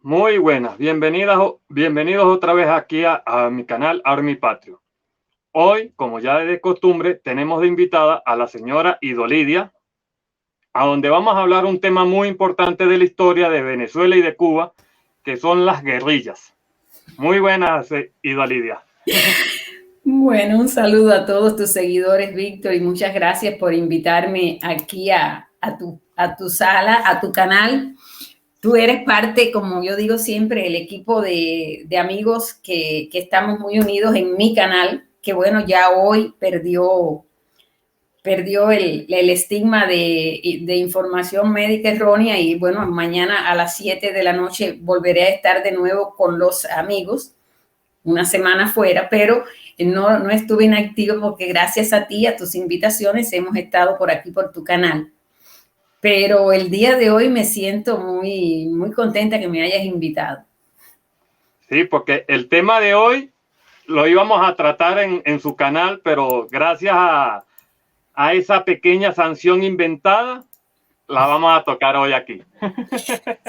Muy buenas, bienvenidos otra vez aquí a mi canal Army Patrio. Hoy, como ya es de costumbre, tenemos de invitada a la señora Idolidia, a donde vamos a hablar un tema muy importante de la historia de Venezuela y de Cuba, que son las guerrillas. Muy buenas, Idolidia. Bueno, un saludo a todos tus seguidores, Víctor, y muchas gracias por invitarme aquí a tu sala, a tu canal. Tú eres parte, como yo digo siempre, del equipo de amigos que estamos muy unidos en mi canal, que bueno, ya hoy perdió el estigma de información médica errónea y bueno, mañana a las 7 de la noche volveré a estar de nuevo con los amigos una semana fuera, pero no estuve inactivo porque gracias a ti, a tus invitaciones, hemos estado por aquí, por tu canal. Pero el día de hoy me siento muy contenta que me hayas invitado. Sí, porque el tema de hoy lo íbamos a tratar en su canal, pero gracias a esa pequeña sanción inventada, la vamos a tocar hoy aquí.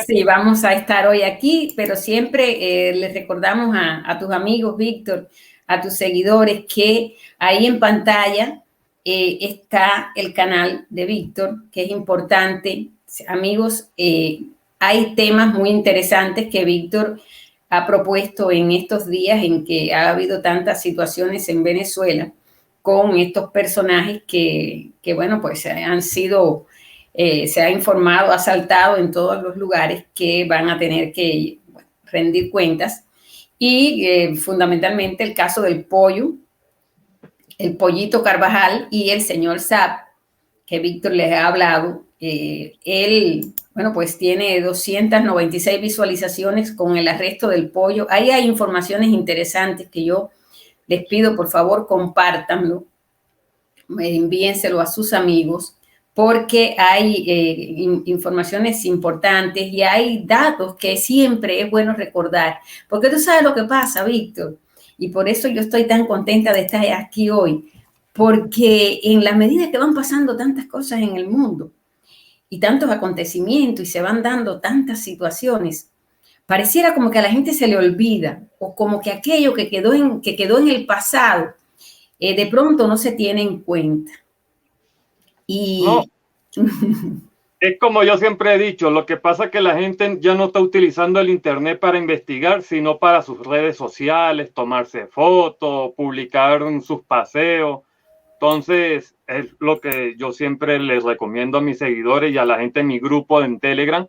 Sí, vamos a estar hoy aquí, pero siempre les recordamos a tus amigos, Víctor, a tus seguidores, que ahí en pantalla está el canal de Víctor, que es importante. Amigos, hay temas muy interesantes que Víctor ha propuesto en estos días en que ha habido tantas situaciones en Venezuela con estos personajes que bueno, pues han sido se ha informado, ha saltado en todos los lugares que van a tener que rendir cuentas. Y fundamentalmente el caso del pollo, el pollito Carvajal y el señor Saab, que Víctor les ha hablado. Él, bueno, pues tiene 296 visualizaciones con el arresto del pollo. Ahí hay informaciones interesantes que yo les pido, por favor, compártanlo, envíenselo a sus amigos, porque hay informaciones importantes y hay datos que siempre es bueno recordar. Porque tú sabes lo que pasa, Víctor, y por eso yo estoy tan contenta de estar aquí hoy, porque en la medida que van pasando tantas cosas en el mundo y tantos acontecimientos y se van dando tantas situaciones, pareciera como que a la gente se le olvida o como que aquello que quedó en el pasado de pronto no se tiene en cuenta. No, Y es como yo siempre he dicho, lo que pasa es que la gente ya no está utilizando el Internet para investigar, sino para sus redes sociales, tomarse fotos, publicar sus paseos. Entonces, es lo que yo siempre les recomiendo a mis seguidores y a la gente en mi grupo en Telegram,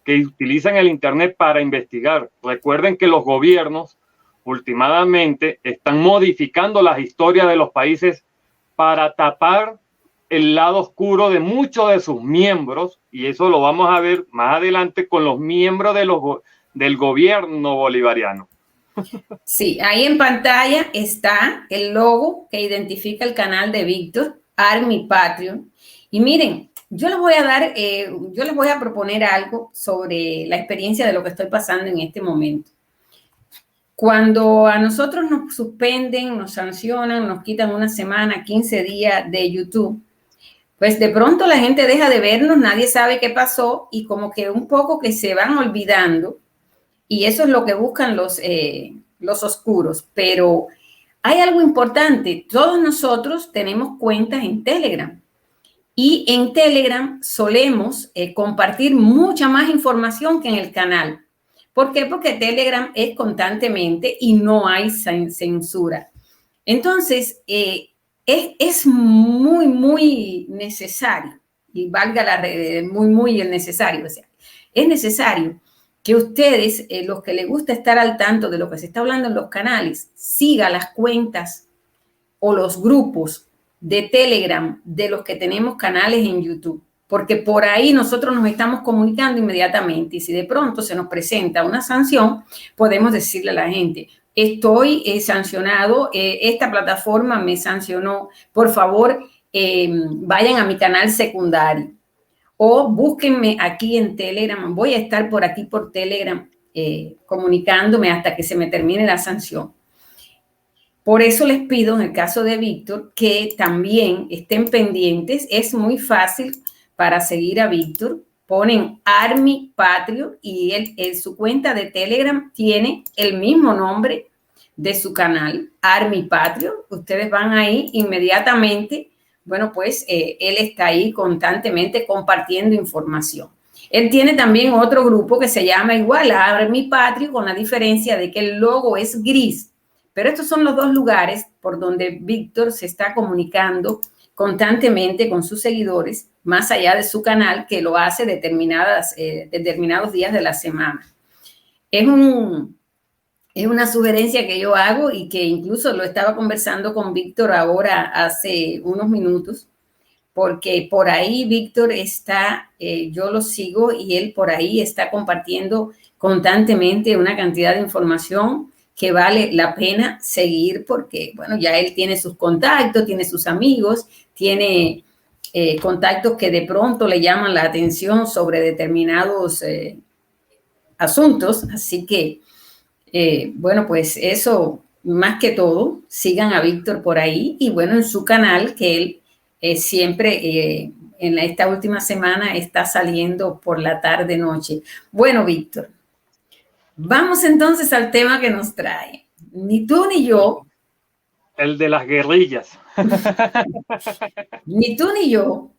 que utilicen el Internet para investigar. Recuerden que los gobiernos últimamente están modificando las historias de los países para tapar el lado oscuro de muchos de sus miembros, y eso lo vamos a ver más adelante con los miembros del gobierno bolivariano. sí, ahí en pantalla está el logo que identifica el canal de Víctor, Army Patreon. Y miren, yo les voy a proponer algo sobre la experiencia de lo que estoy pasando en este momento. Cuando a nosotros nos suspenden, nos sancionan, nos quitan una semana, 15 días de YouTube, pues de pronto la gente deja de vernos, nadie sabe qué pasó y como que un poco que se van olvidando. Y eso es lo que buscan los oscuros. Pero hay algo importante. Todos nosotros tenemos cuentas en Telegram. Y en Telegram solemos compartir mucha más información que en el canal. ¿Por qué? Porque Telegram es constantemente y no hay censura. Entonces, es muy necesario, y valga la red, muy necesario, o sea, es necesario que ustedes, los que les gusta estar al tanto de lo que se está hablando en los canales, sigan las cuentas o los grupos de Telegram de los que tenemos canales en YouTube, porque por ahí nosotros nos estamos comunicando inmediatamente y si de pronto se nos presenta una sanción, podemos decirle a la gente, estoy sancionado, esta plataforma me sancionó, por favor, vayan a mi canal secundario o búsquenme aquí en Telegram, voy a estar por aquí por Telegram comunicándome hasta que se me termine la sanción. Por eso les pido, en el caso de Víctor, que también estén pendientes. Es muy fácil para seguir a Víctor. ponen Army Patrio y su cuenta de Telegram tiene el mismo nombre de su canal, Army Patrio. Ustedes van ahí inmediatamente. Bueno, pues él está ahí constantemente compartiendo información. Él tiene también otro grupo que se llama igual a Army Patrio, con la diferencia de que el logo es gris. Pero estos son los dos lugares por donde Víctor se está comunicando constantemente con sus seguidores, más allá de su canal, que lo hace determinados días de la semana. Es una sugerencia que yo hago y que incluso lo estaba conversando con Víctor ahora hace unos minutos, porque por ahí Víctor está, yo lo sigo y él por ahí está compartiendo constantemente una cantidad de información que vale la pena seguir porque, bueno, ya él tiene sus contactos, tiene sus amigos, tiene contactos que de pronto le llaman la atención sobre determinados asuntos, así que bueno, pues eso, más que todo, sigan a Víctor por ahí y bueno, en su canal, que él siempre en esta última semana está saliendo por la tarde-noche. Bueno, Víctor, vamos entonces al tema que nos trae. Ni tú ni yo. El de las guerrillas. Ni tú ni yo.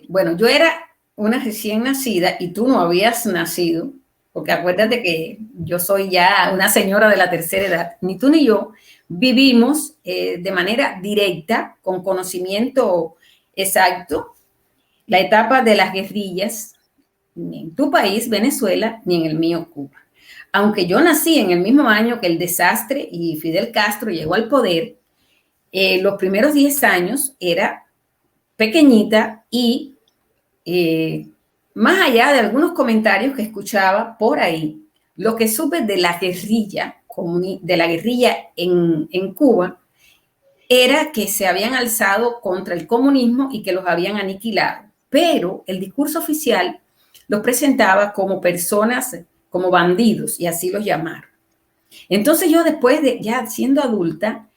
Bueno, yo era una recién nacida y tú no habías nacido. Porque acuérdate que yo soy ya una señora de la tercera edad, ni tú ni yo vivimos de manera directa, con conocimiento exacto, la etapa de las guerrillas, ni en tu país, Venezuela, ni en el mío, Cuba. Aunque yo nací en el mismo año que el desastre y Fidel Castro llegó al poder, los primeros 10 años era pequeñita y más allá de algunos comentarios que escuchaba por ahí, lo que supe de la guerrilla en Cuba era que se habían alzado contra el comunismo y que los habían aniquilado. Pero el discurso oficial los presentaba como personas, como bandidos, y así los llamaron. Entonces yo después de ya siendo adulta,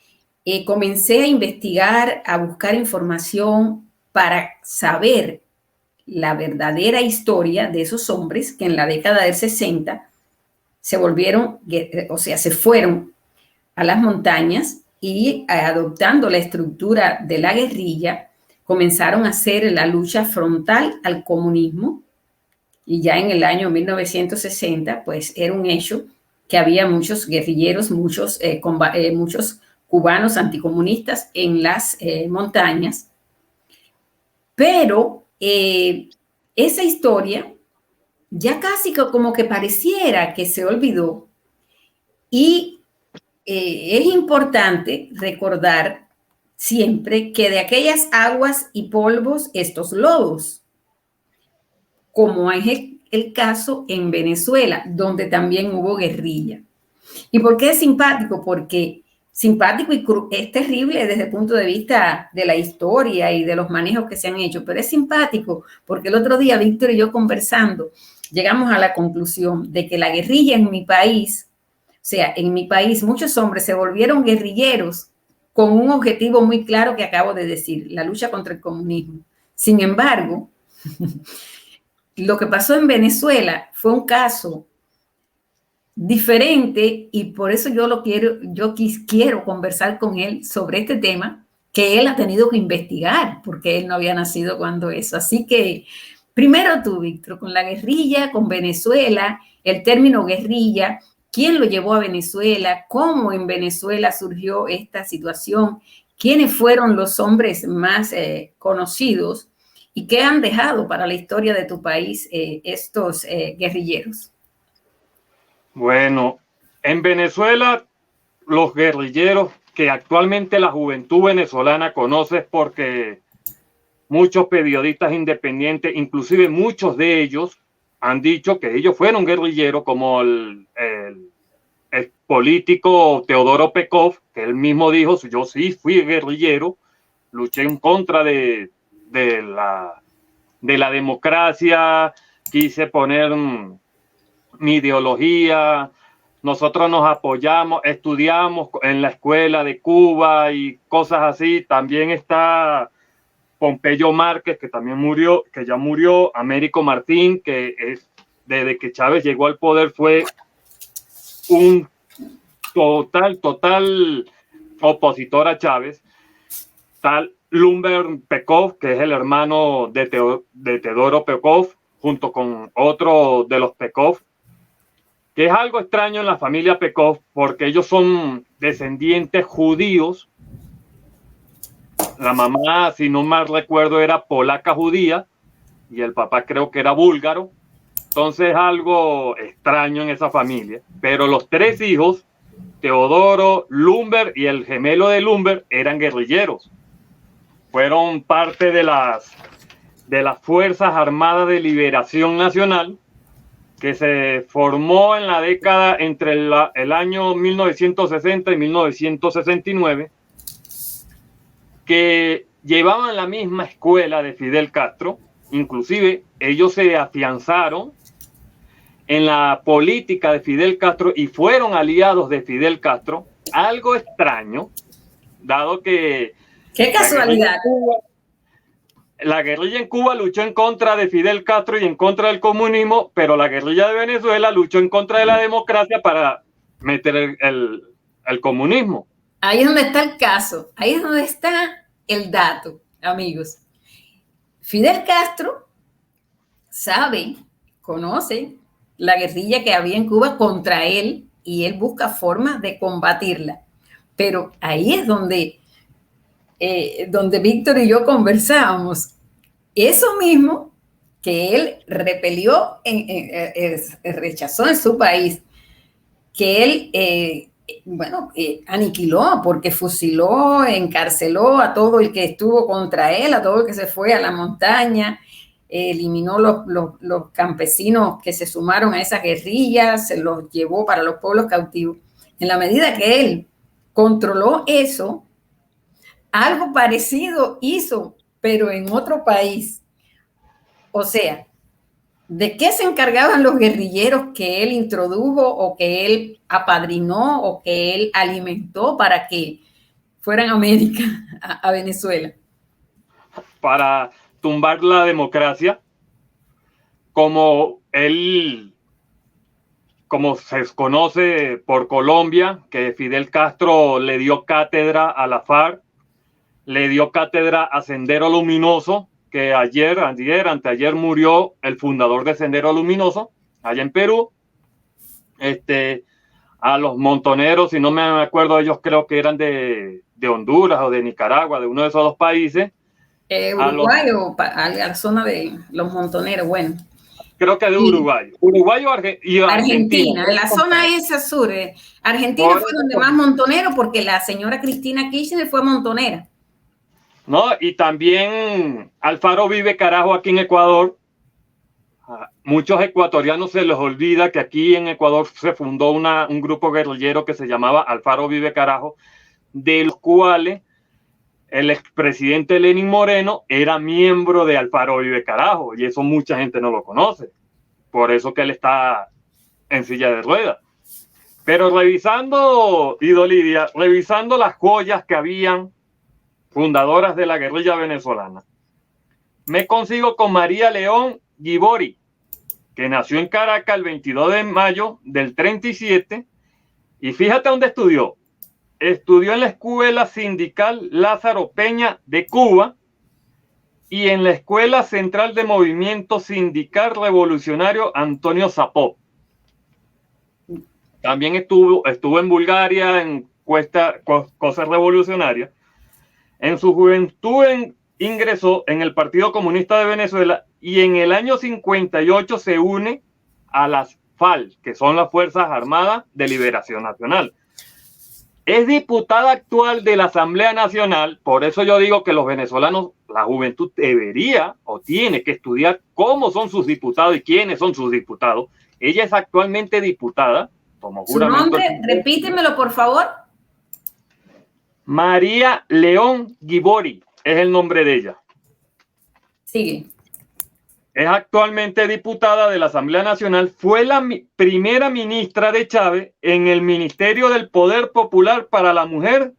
comencé a investigar, a buscar información para saber la verdadera historia de esos hombres que en la década del 60 se volvieron, o sea, se fueron a las montañas y adoptando la estructura de la guerrilla, comenzaron a hacer la lucha frontal al comunismo y ya en el año 1960, pues era un hecho que había muchos guerrilleros, muchos cubanos anticomunistas en las montañas, pero esa historia ya casi como que pareciera que se olvidó y es importante recordar siempre que de aquellas aguas y polvos estos lodos, como es el caso en Venezuela, donde también hubo guerrilla. ¿Y por qué es simpático? Porque simpático y es terrible desde el punto de vista de la historia y de los manejos que se han hecho, pero es simpático porque el otro día Víctor y yo conversando llegamos a la conclusión de que la guerrilla en mi país, o sea, en mi país muchos hombres se volvieron guerrilleros con un objetivo muy claro que acabo de decir, la lucha contra el comunismo. Sin embargo, lo que pasó en Venezuela fue un caso diferente y por eso yo quiero conversar con él sobre este tema que él ha tenido que investigar porque él no había nacido cuando eso. Así que primero tú, Víctor, con la guerrilla, con Venezuela, el término guerrilla, quién lo llevó a Venezuela, cómo en Venezuela surgió esta situación, quiénes fueron los hombres más conocidos y qué han dejado para la historia de tu país estos guerrilleros. Bueno, en Venezuela, los guerrilleros que actualmente la juventud venezolana conoce porque muchos periodistas independientes, inclusive muchos de ellos, han dicho que ellos fueron guerrilleros, como el político Teodoro Pekov, que él mismo dijo, yo sí fui guerrillero, luché en contra de la democracia, quise poner mi ideología, nosotros nos apoyamos, estudiamos en la escuela de Cuba y cosas así. También está Pompeyo Márquez, que también murió, que ya murió, Américo Martín, que desde que Chávez llegó al poder fue un total opositor a Chávez. Tal Lumber Pekov, que es el hermano de Teodoro Pekov, junto con otro de los Pekov, que es algo extraño en la familia Pekov, porque ellos son descendientes judíos. La mamá, si no mal recuerdo, era polaca judía y el papá creo que era búlgaro. Entonces algo extraño en esa familia. Pero los tres hijos, Teodoro, Lumber y el gemelo de Lumber, eran guerrilleros. Fueron parte de las Fuerzas Armadas de Liberación Nacional, que se formó en la década entre el año 1960 y 1969, que llevaban la misma escuela de Fidel Castro. Inclusive ellos se afianzaron en la política de Fidel Castro y fueron aliados de Fidel Castro. Algo extraño, dado que qué casualidad. La guerrilla en Cuba luchó en contra de Fidel Castro y en contra del comunismo, pero la guerrilla de Venezuela luchó en contra de la democracia para meter el comunismo. Ahí es donde está el caso, ahí es donde está el dato, amigos. Fidel Castro sabe, conoce la guerrilla que había en Cuba contra él y él busca formas de combatirla. Pero ahí es donde Víctor y yo conversábamos. Eso mismo que él repelió, rechazó en su país, que él, aniquiló, porque fusiló, encarceló a todo el que estuvo contra él, a todo el que se fue a la montaña, eliminó los campesinos que se sumaron a esa guerrilla, se los llevó para los pueblos cautivos. En la medida que él controló eso, algo parecido hizo, pero en otro país. O sea, ¿de qué se encargaban los guerrilleros que él introdujo o que él apadrinó o que él alimentó para que fueran a América, a Venezuela? Para tumbar la democracia, como se conoce por Colombia, que Fidel Castro le dio cátedra a la FARC, le dio cátedra a Sendero Luminoso, que anteayer murió el fundador de Sendero Luminoso, allá en Perú. A los montoneros, si no me acuerdo, ellos creo que eran de Honduras o de Nicaragua, de uno de esos dos países. Uruguay o a la zona de los montoneros, bueno. Creo que de Uruguay. Uruguay y Argentina, en la zona esa sur. Argentina fue donde más montonero, porque la señora Cristina Kirchner fue montonera. ¿No? Y también Alfaro Vive Carajo aquí en Ecuador. Muchos ecuatorianos se les olvida que aquí en Ecuador se fundó un grupo guerrillero que se llamaba Alfaro Vive Carajo, de los cuales el expresidente Lenín Moreno era miembro de Alfaro Vive Carajo, y eso mucha gente no lo conoce. Por eso que él está en silla de ruedas. Pero revisando, Ido Lidia, revisando las joyas que habían fundadoras de la guerrilla venezolana, me consigo con María León Gibori, que nació en Caracas el 22 de mayo del 37, y fíjate dónde estudió. Estudió en la Escuela Sindical Lázaro Peña de Cuba y en la Escuela Central de Movimiento Sindical Revolucionario Antonio Sapó. También estuvo en Bulgaria en cosas revolucionarias. En su juventud ingresó en el Partido Comunista de Venezuela y en el año 58 se une a las FAL, que son las Fuerzas Armadas de Liberación Nacional. Es diputada actual de la Asamblea Nacional. Por eso yo digo que los venezolanos, la juventud debería o tiene que estudiar cómo son sus diputados y quiénes son sus diputados. Ella es actualmente diputada. ¿Su nombre? Repítemelo, por favor. María León Gibori es el nombre de ella. Sigue. Es actualmente diputada de la Asamblea Nacional. Fue la primera ministra de Chávez en el Ministerio del Poder Popular para la Mujer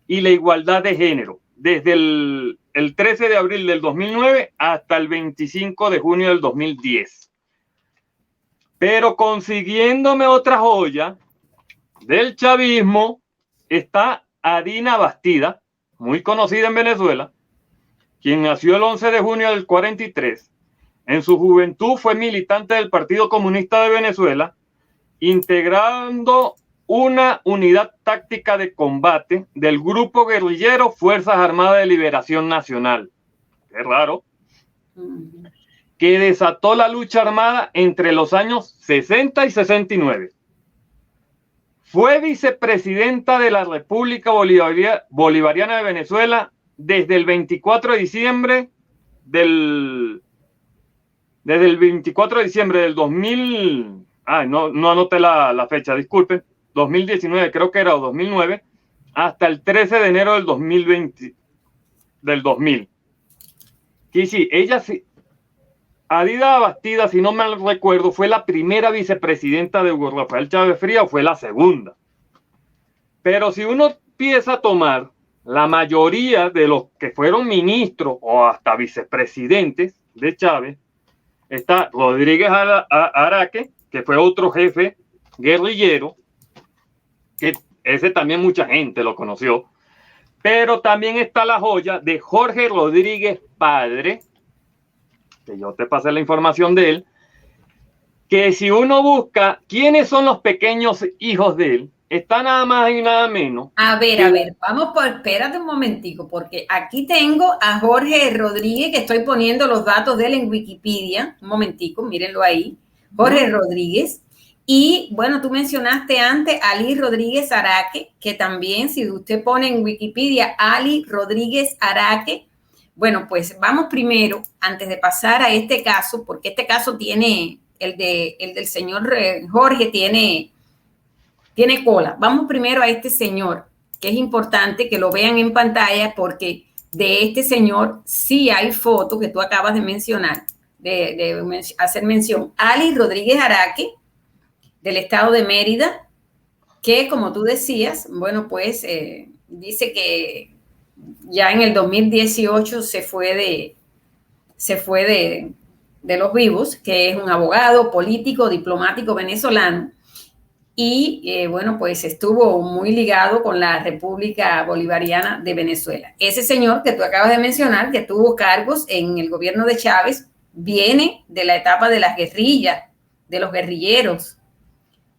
y la Igualdad de Género, desde el el 13 de abril del 2009 hasta el 25 de junio del 2010. Pero consiguiéndome otra joya del chavismo está Adina Bastida, muy conocida en Venezuela, quien nació el 11 de junio del 43. En su juventud fue militante del Partido Comunista de Venezuela, integrando una unidad táctica de combate del grupo guerrillero Fuerzas Armadas de Liberación Nacional. Qué raro. Que desató la lucha armada entre los años 60 y 69. Fue vicepresidenta de la República Bolivariana de Venezuela desde el 24 de diciembre del 2000. No anoté la fecha, disculpen. 2019, creo que era, o 2009, hasta el 13 de enero del 2020, del 2000. Y sí, ella sí. Adina Bastida, si no mal recuerdo, fue la primera vicepresidenta de Hugo Rafael Chávez Frías, o fue la segunda. Pero si uno empieza a tomar la mayoría de los que fueron ministros o hasta vicepresidentes de Chávez, está Rodríguez Araque, que fue otro jefe guerrillero, que ese también mucha gente lo conoció, pero también está la joya de Jorge Rodríguez Padre, que yo te pasé la información de él, que si uno busca quiénes son los pequeños hijos de él, está nada más y nada menos. A ver, espérate un momentico, porque aquí tengo a Jorge Rodríguez, que estoy poniendo los datos de él en Wikipedia. Un momentico, mírenlo ahí. Jorge Rodríguez. Y bueno, tú mencionaste antes a Ali Rodríguez Araque, que también, si usted pone en Wikipedia Ali Rodríguez Araque, bueno, pues vamos primero, antes de pasar a este caso, porque este caso tiene, el del señor Jorge tiene cola. Vamos primero a este señor, que es importante que lo vean en pantalla, porque de este señor sí hay fotos que tú acabas de mencionar, de hacer mención. Ali Rodríguez Araque, del estado de Mérida, que como tú decías, bueno, pues dice que ya en el 2018 se fue de los vivos, que es un abogado, político, diplomático venezolano, y bueno, pues estuvo muy ligado con la República Bolivariana de Venezuela. Ese señor que tú acabas de mencionar, que tuvo cargos en el gobierno de Chávez, viene de la etapa de las guerrillas, de los guerrilleros,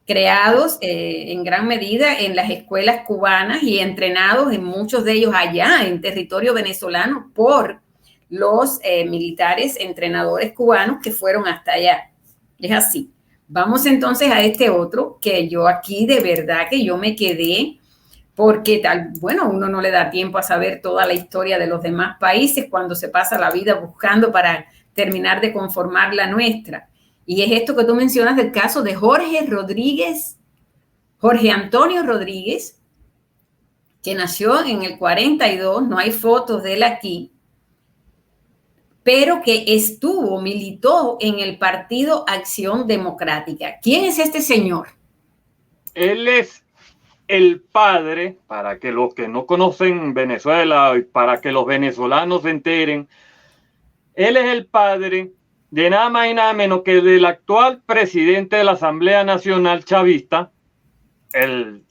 creados en gran medida en las escuelas cubanas y entrenados en muchos de ellos allá en territorio venezolano por los militares entrenadores cubanos que fueron hasta allá. Es así. Vamos entonces a este otro, que yo aquí de verdad que yo me quedé, porque bueno, uno no le da tiempo a saber toda la historia de los demás países cuando se pasa la vida buscando para terminar de conformar la nuestra. Y es esto que tú mencionas del caso de Jorge Antonio Rodríguez, que nació en el 42, no hay fotos de él aquí, pero que militó en el Partido Acción Democrática. ¿Quién es este señor? Él es el padre, para que los que no conocen Venezuela y para que los venezolanos se enteren, él es el padre de nada más y nada menos que del actual presidente de la Asamblea Nacional Chavista, el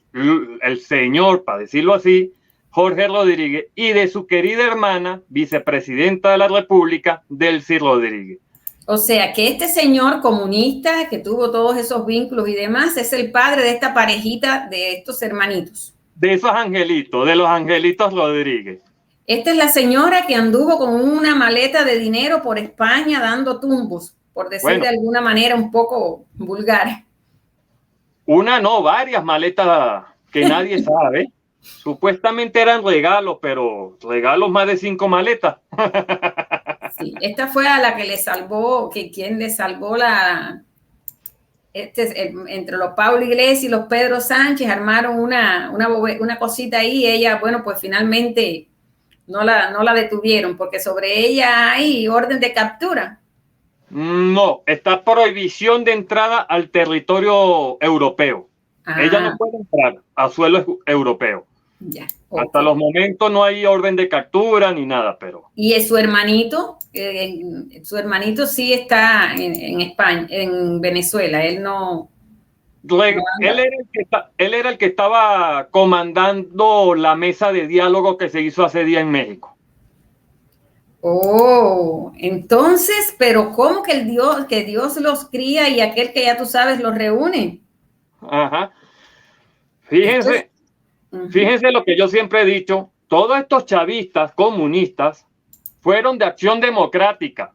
señor, para decirlo así, Jorge Rodríguez, y de su querida hermana, vicepresidenta de la República, Delcy Rodríguez. O sea, que este señor comunista que tuvo todos esos vínculos y demás es el padre de esta parejita de estos hermanitos. De esos angelitos, de los angelitos Rodríguez. Esta es la señora que anduvo con una maleta de dinero por España dando tumbos, por decir de alguna manera un poco vulgar. Una no, varias maletas que nadie sabe. Supuestamente eran regalos, pero regalos más de 5 maletas. Sí, esta fue a la que le salvó, quien le salvó entre los Pablo Iglesias y los Pedro Sánchez armaron una cosita ahí y ella, bueno, pues finalmente no la detuvieron porque sobre ella hay orden de captura. No, está prohibición de entrada al territorio europeo. Ella no puede entrar a suelo europeo. Ya, Hasta ok. los momentos no hay orden de captura ni nada, pero Y es su hermanito sí está en España, en Venezuela, él no él anda. era él era el que estaba comandando la mesa de diálogo que se hizo hace día en México. Oh, entonces, pero ¿cómo que que Dios los cría y aquel que ya tú sabes los reúne? Ajá. Esto es, Fíjense, ujú. fíjense lo que yo siempre he dicho, todos estos chavistas comunistas fueron de Acción Democrática.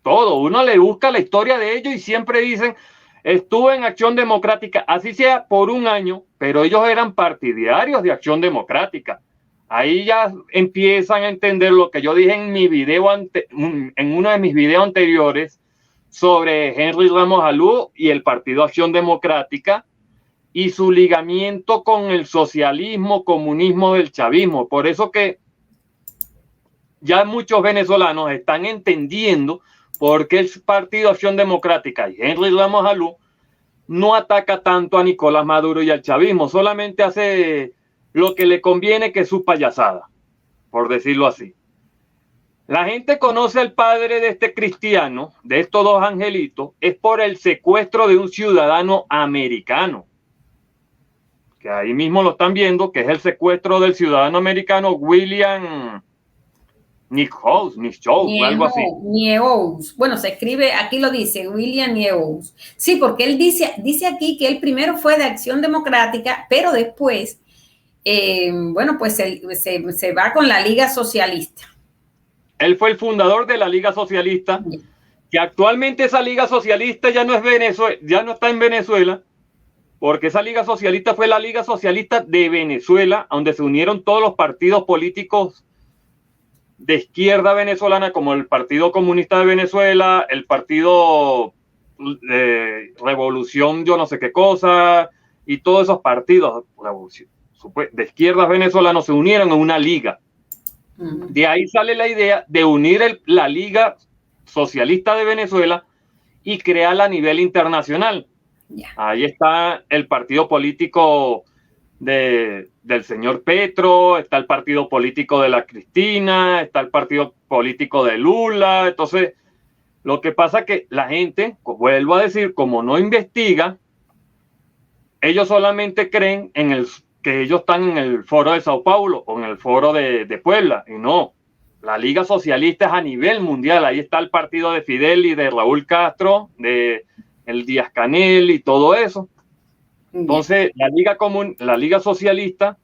Todo, uno le busca la historia de ellos y siempre dicen, estuve en Acción Democrática, así sea por un año, pero ellos eran partidarios de Acción Democrática. Ahí ya empiezan a entender lo que yo dije en mi video en uno de mis videos anteriores sobre Henry Ramos Alú y el Partido Acción Democrática y su ligamiento con el socialismo, comunismo del chavismo. Por eso que ya muchos venezolanos están entendiendo por qué el Partido Acción Democrática y Henry Ramos Alú no ataca tanto a Nicolás Maduro y al chavismo, solamente hace lo que le conviene, que es su payasada, por decirlo así. La gente conoce al padre de este cristiano, de estos dos angelitos, es por el secuestro de un ciudadano americano, que ahí mismo lo están viendo, que es el secuestro del ciudadano americano William Nichols, o algo así. Niehouse. Bueno, se escribe, aquí lo dice, William Niehouse. Sí, porque él dice aquí que él primero fue de Acción Democrática, pero después, bueno, pues se va con la Liga Socialista. Él fue el fundador de la Liga Socialista, que actualmente esa Liga Socialista ya no es Venezuela, ya no está en Venezuela, porque esa Liga Socialista fue la Liga Socialista de Venezuela, donde se unieron todos los partidos políticos de izquierda venezolana, como el Partido Comunista de Venezuela, el Partido Revolución, yo no sé qué cosa, y todos esos partidos de izquierdas venezolanos se unieron en una liga. De ahí sale la idea de unir la Liga Socialista de Venezuela y crearla a nivel internacional. Ya. Ahí está el partido político del señor Petro, está el partido político de la Cristina, está el partido político de Lula. Entonces, lo que pasa es que la gente, vuelvo a decir, como no investiga, ellos solamente creen que ellos están en el foro de Sao Paulo o en el foro de Puebla, y no. La Liga Socialista es a nivel mundial. Ahí está el partido de Fidel y de Raúl Castro, de el Díaz Canel y todo eso. Entonces, la Liga Socialista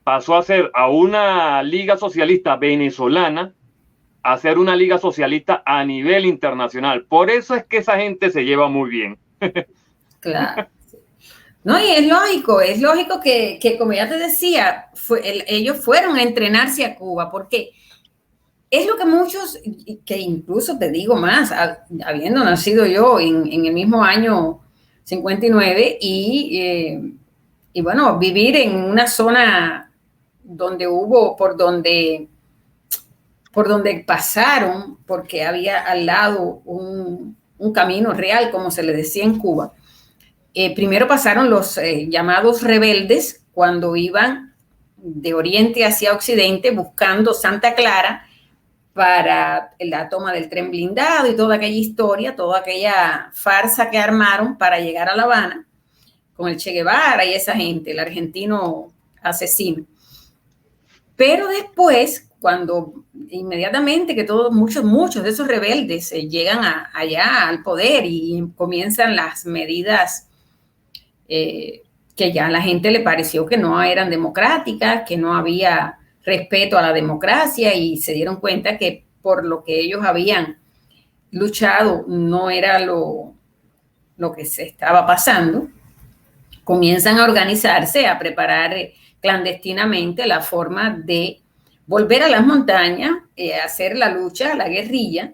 pasó a ser a una Liga Socialista venezolana, a ser una Liga Socialista a nivel internacional. Por eso es que esa gente se lleva muy bien. Claro. No, y es lógico que como ya te decía, ellos fueron a entrenarse a Cuba, porque es lo que muchos, que incluso te digo más, habiendo nacido yo en el mismo año 59 y bueno, vivir en una zona donde hubo, por donde pasaron, porque había al lado un camino real, como se le decía en Cuba. Primero pasaron los llamados rebeldes cuando iban de oriente hacia occidente buscando Santa Clara para la toma del tren blindado y toda aquella historia, toda aquella farsa que armaron para llegar a La Habana con el Che Guevara y esa gente, el argentino asesino. Pero después, cuando inmediatamente que muchos de esos rebeldes llegan allá al poder y comienzan las medidas que ya a la gente le pareció que no eran democráticas, que no había respeto a la democracia y se dieron cuenta que por lo que ellos habían luchado no era lo que se estaba pasando, comienzan a organizarse, a preparar clandestinamente la forma de volver a las montañas, hacer la lucha, la guerrilla.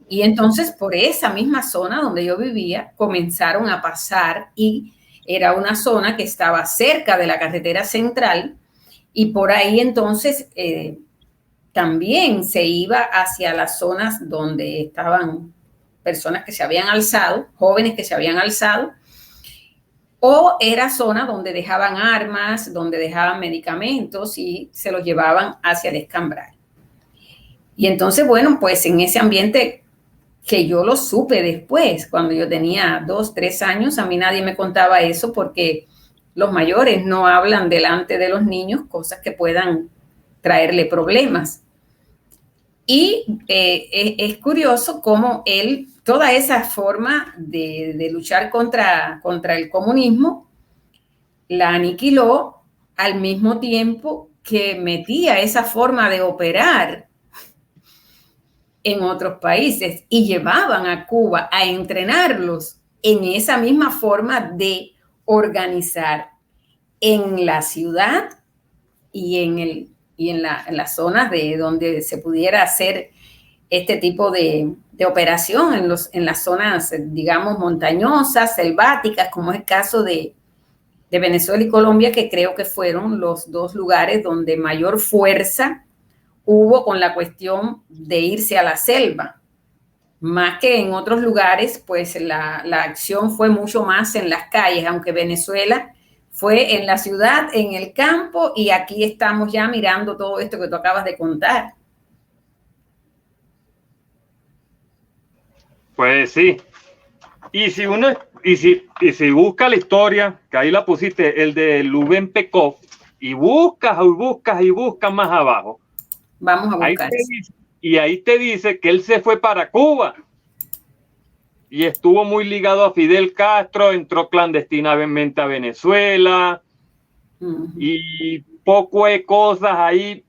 Y entonces por esa misma zona donde yo vivía comenzaron a pasar y era una zona que estaba cerca de la carretera central y por ahí entonces también se iba hacia las zonas donde estaban personas que se habían alzado, jóvenes que se habían alzado o era zona donde dejaban armas, donde dejaban medicamentos y se los llevaban hacia el Escambray. Y entonces, bueno, pues en ese ambiente que yo lo supe después, cuando yo tenía 2, 3 años, a mí nadie me contaba eso porque los mayores no hablan delante de los niños cosas que puedan traerle problemas. Y es curioso cómo él, toda esa forma de luchar contra el comunismo, la aniquiló al mismo tiempo que metía esa forma de operar en otros países y llevaban a Cuba a entrenarlos en esa misma forma de organizar en la ciudad y en las zonas de donde se pudiera hacer este tipo de operación, en las zonas, digamos, montañosas, selváticas, como es el caso de Venezuela y Colombia, que creo que fueron los 2 lugares donde mayor fuerza hubo con la cuestión de irse a la selva. Más que en otros lugares, pues la acción fue mucho más en las calles, aunque Venezuela fue en la ciudad, en el campo, y aquí estamos ya mirando todo esto que tú acabas de contar. Pues sí. Y si busca la historia, que ahí la pusiste, el de Rubén Pekov, y buscas más abajo. Vamos a buscar. Ahí te dice que él se fue para Cuba y estuvo muy ligado a Fidel Castro, entró clandestinamente a Venezuela y poco de cosas ahí,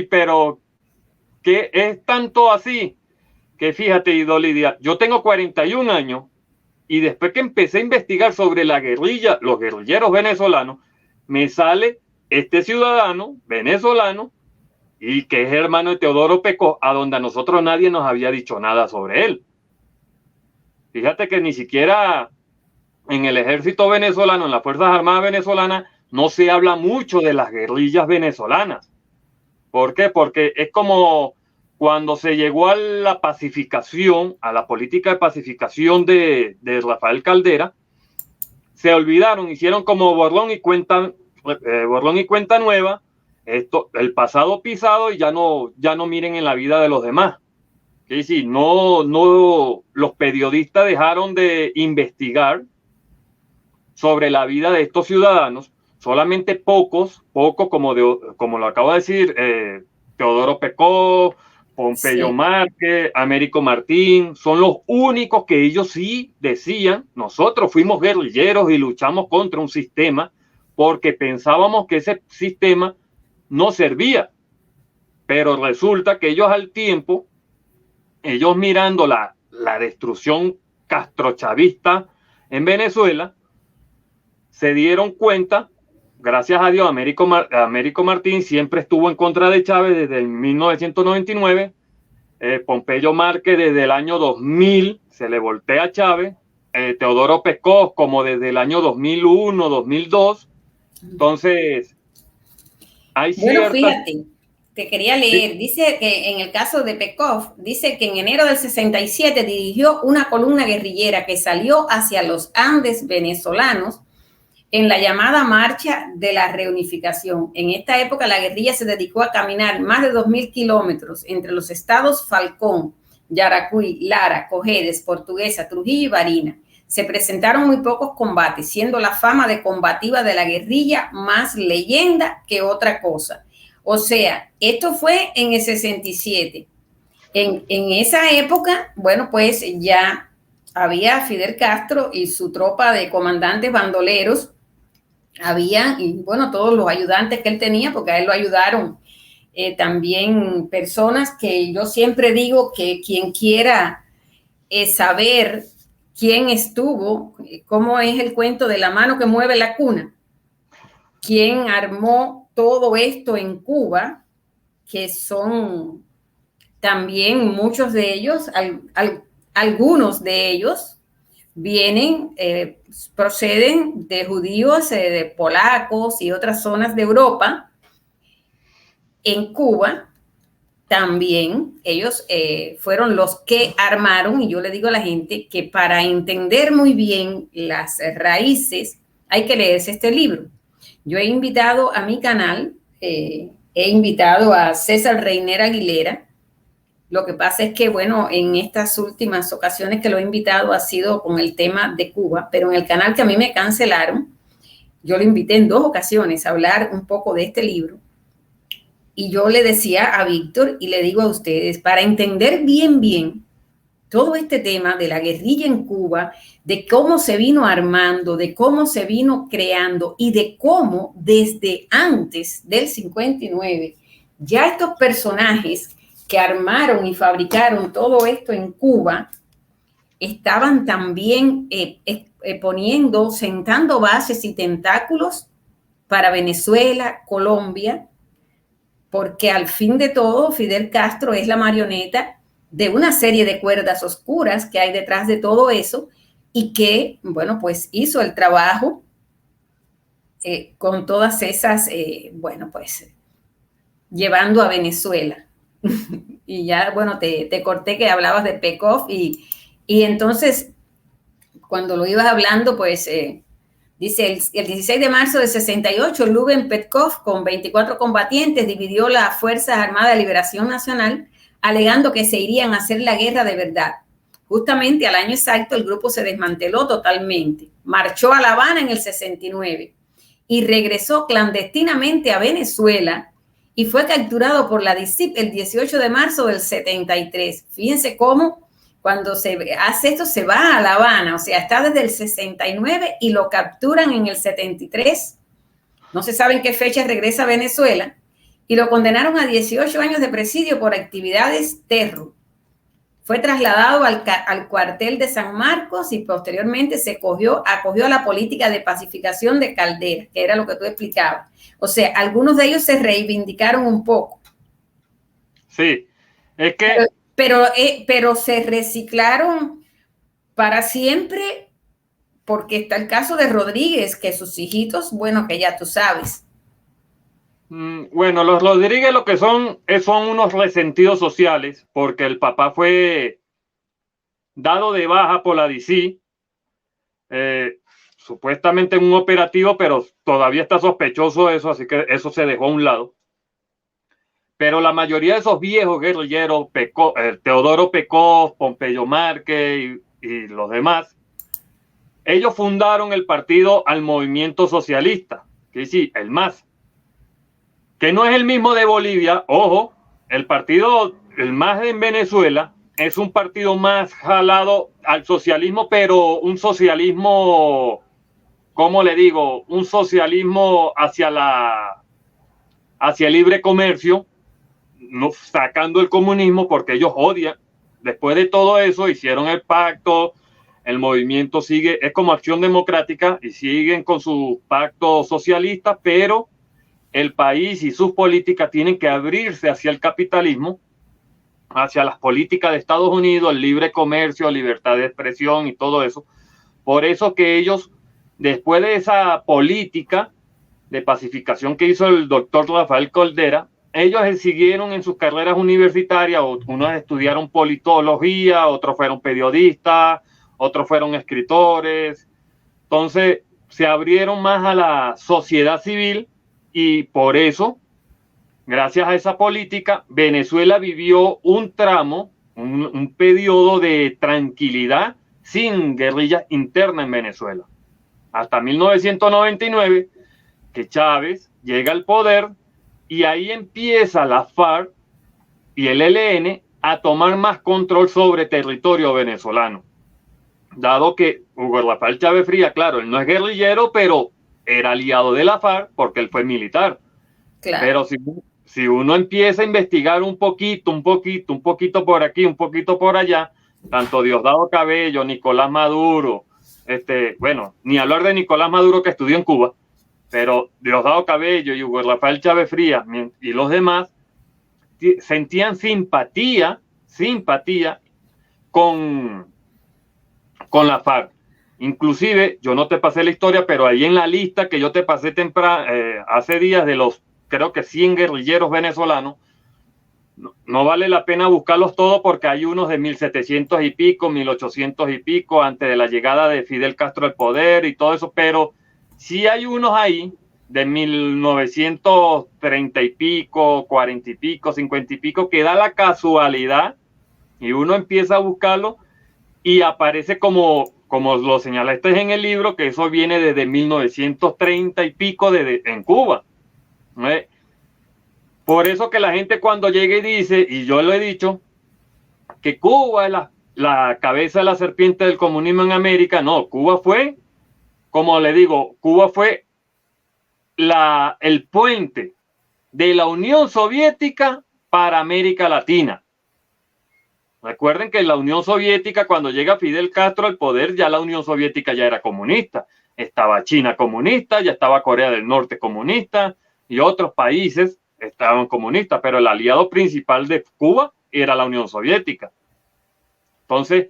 pero que es tanto así que fíjate, Idolidia, yo tengo 41 años y después que empecé a investigar sobre la guerrilla, los guerrilleros venezolanos, me sale este ciudadano venezolano y que es hermano de Teodoro Pekov, a donde a nosotros nadie nos había dicho nada sobre él. Fíjate que ni siquiera en el ejército venezolano, en las Fuerzas Armadas venezolanas, no se habla mucho de las guerrillas venezolanas. ¿Por qué? Porque es como cuando se llegó a la pacificación, a la política de pacificación de Rafael Caldera, se olvidaron, hicieron como borrón y cuenta nueva, el pasado pisado y ya no miren en la vida de los demás. Es decir, los periodistas dejaron de investigar sobre la vida de estos ciudadanos, solamente pocos como lo acabo de decir, Teodoro Pekov, Pompeyo Márquez, Américo Martín, son los únicos que ellos sí decían, nosotros fuimos guerrilleros y luchamos contra un sistema porque pensábamos que ese sistema no servía, pero resulta que ellos al tiempo, ellos mirando la destrucción castrochavista en Venezuela, se dieron cuenta, gracias a Dios, Américo Martín siempre estuvo en contra de Chávez desde el 1999, Pompeyo Márquez desde el año 2000 se le voltea a Chávez, Teodoro Pekov como desde el año 2001, 2002, entonces hay fíjate, te quería leer, sí. Dice que en el caso de Pekov, dice que en enero del 67 dirigió una columna guerrillera que salió hacia los Andes venezolanos en la llamada Marcha de la Reunificación. En esta época la guerrilla se dedicó a caminar más de 2.000 kilómetros entre los estados Falcón, Yaracuy, Lara, Cojedes, Portuguesa, Trujillo y Barinas. Se presentaron muy pocos combates, siendo la fama de combativa de la guerrilla más leyenda que otra cosa. O sea, esto fue en el 67. En esa época, bueno, pues ya había Fidel Castro y su tropa de comandantes bandoleros, y bueno, todos los ayudantes que él tenía, porque a él lo ayudaron también personas que yo siempre digo que quien quiera saber quién estuvo, cómo es el cuento de la mano que mueve la cuna, quién armó todo esto en Cuba, que son también muchos de ellos, algunos de ellos proceden de judíos, de polacos y otras zonas de Europa. En Cuba también ellos fueron los que armaron, y yo le digo a la gente que para entender muy bien las raíces hay que leerse este libro. Yo he invitado a mi canal, he invitado a César Reiner Aguilera. Lo que pasa es que, bueno, en estas últimas ocasiones que lo he invitado ha sido con el tema de Cuba, pero en el canal que a mí me cancelaron, yo lo invité en 2 ocasiones a hablar un poco de este libro. Y yo le decía a Víctor y le digo a ustedes, para entender bien todo este tema de la guerrilla en Cuba, de cómo se vino armando, de cómo se vino creando y de cómo desde antes del 59 ya estos personajes que armaron y fabricaron todo esto en Cuba estaban también sentando bases y tentáculos para Venezuela, Colombia, porque al fin de todo Fidel Castro es la marioneta de una serie de cuerdas oscuras que hay detrás de todo eso y que, bueno, pues hizo el trabajo con todas esas, bueno, pues llevando a Venezuela. Y ya, bueno, te corté que hablabas de Pekov y entonces cuando lo ibas hablando, pues dice, el 16 de marzo de 68, Luben Petkov, con 24 combatientes, dividió las Fuerzas Armadas de Liberación Nacional, alegando que se irían a hacer la guerra de verdad. Justamente al año exacto, el grupo se desmanteló totalmente. Marchó a La Habana en el 69 y regresó clandestinamente a Venezuela y fue capturado por la DICIP el 18 de marzo del 73. Fíjense cómo cuando se hace esto, se va a La Habana, o sea, está desde el 69 y lo capturan en el 73. No se sabe en qué fecha regresa a Venezuela y lo condenaron a 18 años de presidio por actividades terror. Fue trasladado al cuartel de San Marcos y posteriormente se acogió a la política de pacificación de Caldera, que era lo que tú explicabas. O sea, algunos de ellos se reivindicaron un poco. Sí, es que... Pero se reciclaron para siempre, porque está el caso de Rodríguez, que sus hijitos, bueno, que ya tú sabes. Bueno, los Rodríguez lo que son unos resentidos sociales, porque el papá fue dado de baja por la DC, supuestamente en un operativo, pero todavía está sospechoso eso, así que eso se dejó a un lado. Pero la mayoría de esos viejos guerrilleros, Teodoro Pekov, Pompeyo Márquez y los demás, ellos fundaron el partido al Movimiento Socialista, que sí, el MAS, que no es el mismo de Bolivia. Ojo, el MAS en Venezuela es un partido más jalado al socialismo, pero un socialismo, ¿cómo le digo? Un socialismo hacia el libre comercio, no, sacando el comunismo, porque ellos odian. Después de todo eso hicieron el pacto, el movimiento sigue, es como Acción Democrática y siguen con su pacto socialista, pero el país y sus políticas tienen que abrirse hacia el capitalismo, hacia las políticas de Estados Unidos, el libre comercio, libertad de expresión y todo eso. Por eso que ellos, después de esa política de pacificación que hizo el doctor Rafael Caldera, ellos siguieron en sus carreras universitarias. Unos estudiaron politología, otros fueron periodistas, otros fueron escritores. Entonces se abrieron más a la sociedad civil y por eso, gracias a esa política, Venezuela vivió un tramo, un periodo de tranquilidad sin guerrilla interna en Venezuela. Hasta 1999, que Chávez llega al poder y ahí empieza la FARC y el ELN a tomar más control sobre territorio venezolano. Dado que Hugo Rafael Chávez Frías, claro, él no es guerrillero, pero era aliado de la FARC porque él fue militar. Claro. Pero si uno empieza a investigar un poquito por aquí, un poquito por allá, tanto Diosdado Cabello, Nicolás Maduro, bueno, ni hablar de Nicolás Maduro que estudió en Cuba, pero Diosdado Cabello y Hugo Rafael Chávez Frías y los demás sentían simpatía con la FARC. Inclusive, yo no te pasé la historia, pero ahí en la lista que yo te pasé hace días de los, creo que 100 guerrilleros venezolanos, no vale la pena buscarlos todos porque hay unos de 1700 y pico, 1800 y pico, antes de la llegada de Fidel Castro al poder y todo eso, pero sí hay unos ahí de 1930 y pico, 40 y pico, 50 y pico, que da la casualidad y uno empieza a buscarlo y aparece como lo señalaste en el libro, que eso viene desde 1930 y pico en Cuba. ¿No? Por eso que la gente cuando llega y dice, y yo lo he dicho, que Cuba es la cabeza de la serpiente del comunismo en América, no, Cuba fue, como le digo, Cuba fue el puente de la Unión Soviética para América Latina. Recuerden que la Unión Soviética, cuando llega Fidel Castro al poder, ya la Unión Soviética ya era comunista. Estaba China comunista, ya estaba Corea del Norte comunista y otros países estaban comunistas, pero el aliado principal de Cuba era la Unión Soviética. Entonces,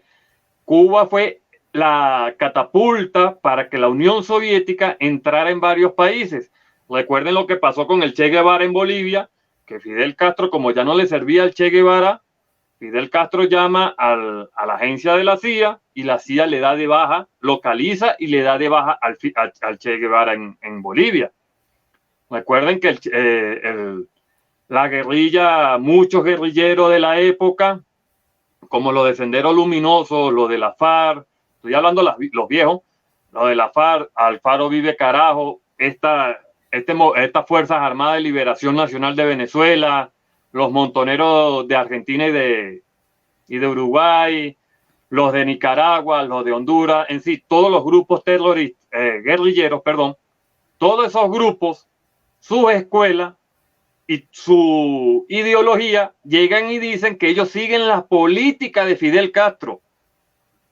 Cuba fue la catapulta para que la Unión Soviética entrara en varios países. Recuerden lo que pasó con el Che Guevara en Bolivia, que Fidel Castro, como ya no le servía al Che Guevara, Fidel Castro llama a la agencia de la CIA y la CIA le da de baja, localiza y le da de baja al Che Guevara en Bolivia. Recuerden que la guerrilla, muchos guerrilleros de la época, como los de Sendero Luminoso, los de la FARC, estoy hablando los viejos, los de la FARC, Alfaro Vive Carajo, estas Fuerzas Armadas de Liberación Nacional de Venezuela, los montoneros de Argentina y de Uruguay, los de Nicaragua, los de Honduras, en sí, todos los grupos terroristas, guerrilleros, perdón, todos esos grupos, sus escuelas y su ideología llegan y dicen que ellos siguen la política de Fidel Castro.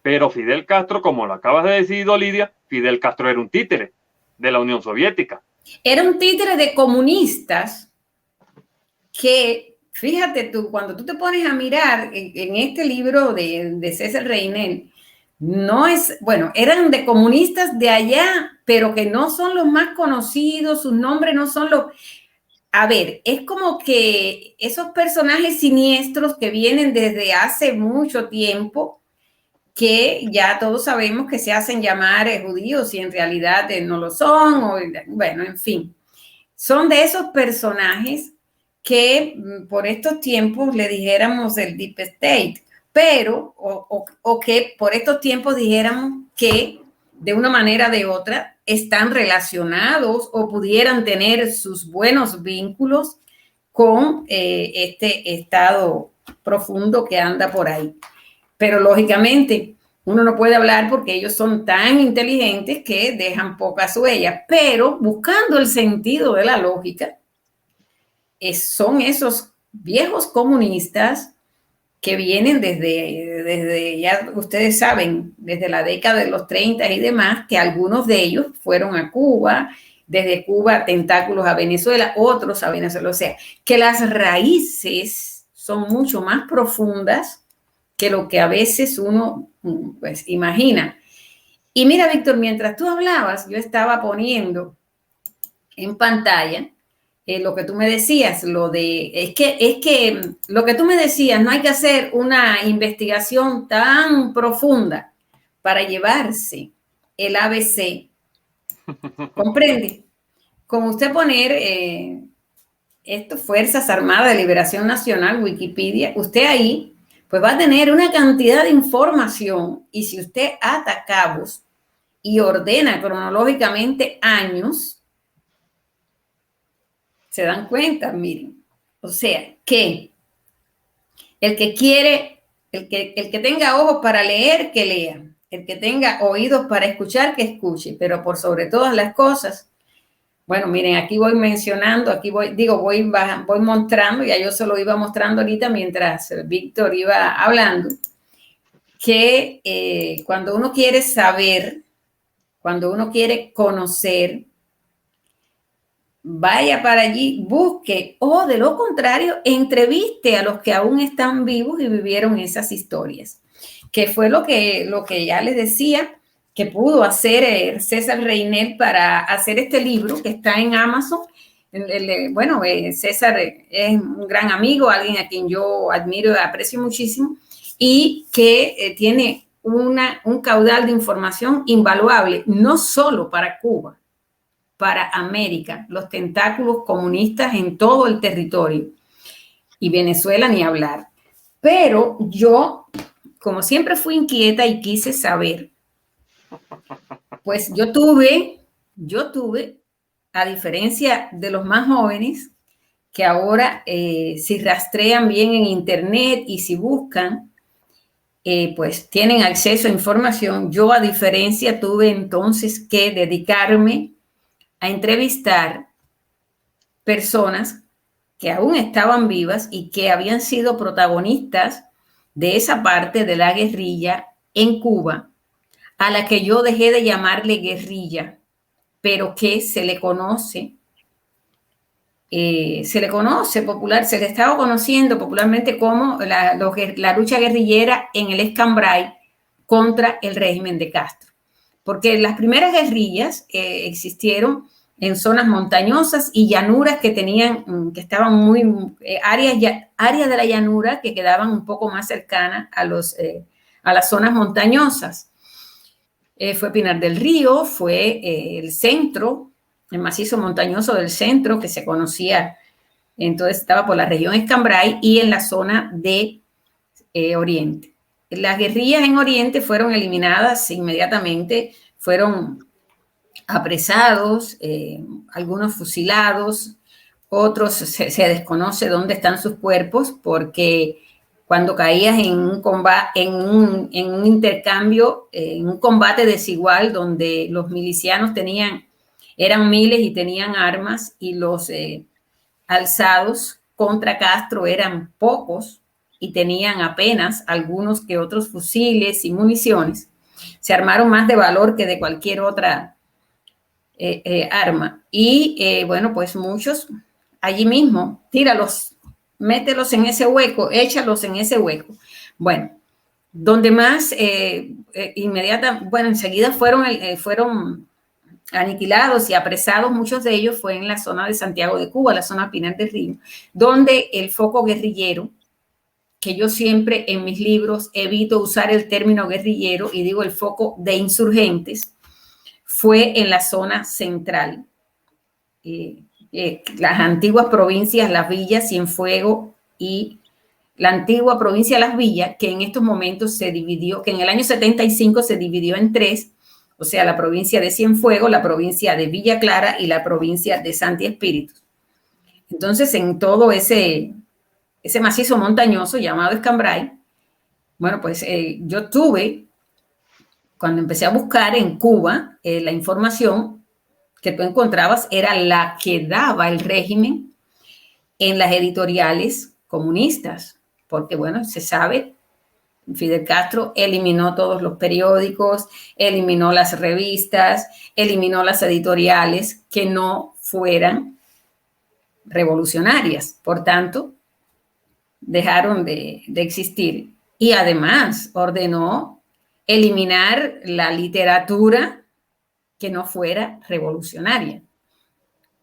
Pero Fidel Castro, como lo acabas de decir, Lidia, Fidel Castro era un títere de la Unión Soviética. Era un títere de comunistas que, fíjate tú, cuando tú te pones a mirar en este libro de César Reinel, no es, bueno, eran de comunistas de allá, pero que no son los más conocidos, sus nombres no son los... A ver, es como que esos personajes siniestros que vienen desde hace mucho tiempo, que ya todos sabemos que se hacen llamar judíos y en realidad no lo son, o, bueno, en fin, son de esos personajes que por estos tiempos le dijéramos el Deep State, pero, o que por estos tiempos dijéramos que de una manera o de otra están relacionados o pudieran tener sus buenos vínculos con este estado profundo que anda por ahí. Pero lógicamente uno no puede hablar porque ellos son tan inteligentes que dejan pocas huellas, pero buscando el sentido de la lógica, son esos viejos comunistas que vienen desde, ya ustedes saben, desde la década de los 30 y demás, que algunos de ellos fueron a Cuba, desde Cuba tentáculos a Venezuela, otros a Venezuela. O sea, que las raíces son mucho más profundas que lo que a veces uno pues imagina. Y mira, Víctor, mientras tú hablabas, yo estaba poniendo en pantalla lo que tú me decías, es que lo que tú me decías, no hay que hacer una investigación tan profunda para llevarse el ABC. ¿Comprende? Como usted poner esto, Fuerzas Armadas de Liberación Nacional, Wikipedia, usted ahí pues va a tener una cantidad de información y si usted ata cabos y ordena cronológicamente años, se dan cuenta, miren. O sea, que el que quiere, el que tenga ojos para leer, que lea. El que tenga oídos para escuchar, que escuche. Pero por sobre todas las cosas, bueno, miren, aquí voy mencionando, voy mostrando, ya yo se lo iba mostrando ahorita mientras Víctor iba hablando, que cuando uno quiere saber, cuando uno quiere conocer, vaya para allí, busque o de lo contrario, entreviste a los que aún están vivos y vivieron esas historias, que fue lo que ya les decía que pudo hacer César Reinel para hacer este libro que está en Amazon Bueno, César es un gran amigo, alguien a quien yo admiro y aprecio muchísimo, y que tiene un caudal de información invaluable, no solo para Cuba, para América, los tentáculos comunistas en todo el territorio, y Venezuela ni hablar. Pero yo, como siempre fui inquieta y quise saber, pues yo tuve, a diferencia de los más jóvenes, que ahora si rastrean bien en internet y si buscan, pues tienen acceso a información. Yo, a diferencia, tuve entonces que dedicarme a entrevistar personas que aún estaban vivas y que habían sido protagonistas de esa parte de la guerrilla en Cuba, a la que yo dejé de llamarle guerrilla, pero que se le conoce popular, se le estaba conociendo popularmente como la lucha guerrillera en el Escambray contra el régimen de Castro. Porque las primeras guerrillas existieron en zonas montañosas y llanuras que estaban muy, áreas de la llanura que quedaban un poco más cercanas a las zonas montañosas. Fue Pinar del Río, fue el centro, el macizo montañoso del centro, que se conocía, entonces estaba por la región Escambray y en la zona de Oriente. Las guerrillas en Oriente fueron eliminadas inmediatamente, fueron apresados, algunos fusilados, otros se desconoce dónde están sus cuerpos, porque cuando caías en un combate, en un intercambio, en un combate desigual donde los milicianos eran miles y tenían armas, y los alzados contra Castro eran pocos y tenían apenas algunos que otros fusiles y municiones. Se armaron más de valor que de cualquier otra arma. Y bueno, pues muchos allí mismo, tíralos, mételos en ese hueco, échalos en ese hueco. Bueno, donde más enseguida fueron aniquilados y apresados, muchos de ellos, fue en la zona de Santiago de Cuba, la zona Pinar del Río, donde el foco guerrillero, que yo siempre en mis libros evito usar el término guerrillero y digo el foco de insurgentes, fue en la zona central. Las antiguas provincias, Las Villas, Cienfuegos y la antigua provincia de Las Villas, que en estos momentos se dividió, que en el año 75 se dividió en tres, o sea, la provincia de Cienfuegos, la provincia de Villa Clara y la provincia de Santi Espíritu. Entonces, en todo ese macizo montañoso llamado Escambray, bueno, pues yo tuve, cuando empecé a buscar en Cuba, la información que tú encontrabas era la que daba el régimen en las editoriales comunistas, porque bueno, se sabe, Fidel Castro eliminó todos los periódicos, eliminó las revistas, eliminó las editoriales que no fueran revolucionarias, por tanto, dejaron de existir. Y además ordenó eliminar la literatura que no fuera revolucionaria.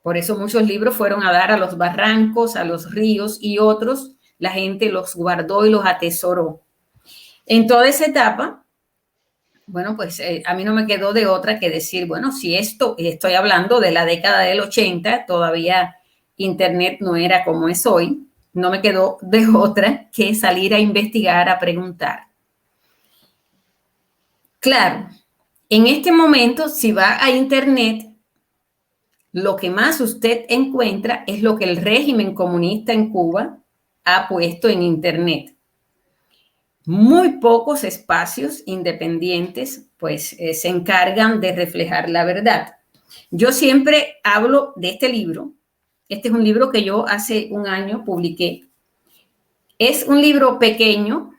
Por eso muchos libros fueron a dar a los barrancos, a los ríos, y otros la gente los guardó y los atesoró. En toda esa etapa, bueno, pues a mí no me quedó de otra que decir, bueno, si estoy hablando de la década del 80, todavía Internet no era como es hoy, no me quedó de otra que salir a investigar, a preguntar. Claro, en este momento, si va a Internet, lo que más usted encuentra es lo que el régimen comunista en Cuba ha puesto en Internet. Muy pocos espacios independientes, pues, se encargan de reflejar la verdad. Yo siempre hablo de este libro. Este es un libro que yo hace un año publiqué. Es un libro pequeño,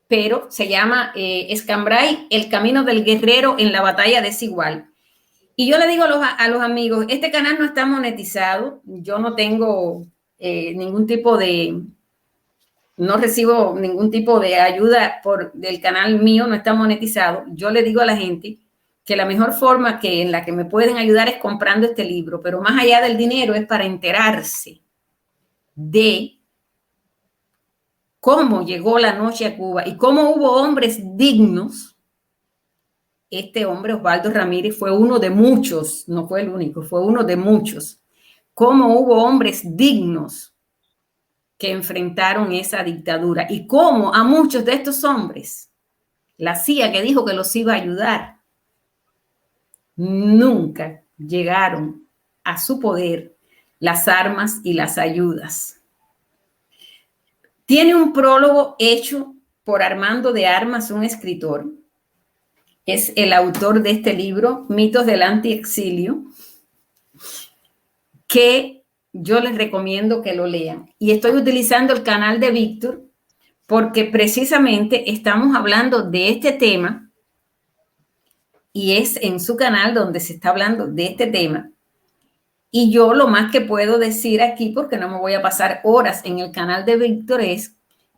pero se llama Escambray, el camino del guerrero en la batalla desigual. Y yo le digo a los amigos, este canal no está monetizado, yo no tengo no recibo ningún tipo de ayuda del canal mío, no está monetizado. Yo le digo a la gente que la mejor forma en la que me pueden ayudar es comprando este libro, pero más allá del dinero es para enterarse de cómo llegó la noche a Cuba y cómo hubo hombres dignos. Este hombre, Osvaldo Ramírez, fue uno de muchos, no fue el único, fue uno de muchos. Cómo hubo hombres dignos que enfrentaron esa dictadura y cómo a muchos de estos hombres, la CIA, que dijo que los iba a ayudar, nunca llegaron a su poder las armas y las ayudas. Tiene un prólogo hecho por Armando de Armas, un escritor. Es el autor de este libro, Mitos del Antiexilio, que yo les recomiendo que lo lean. Y estoy utilizando el canal de Víctor porque precisamente estamos hablando de este tema y es en su canal donde se está hablando de este tema. Y yo lo más que puedo decir aquí, porque no me voy a pasar horas en el canal de Víctor, es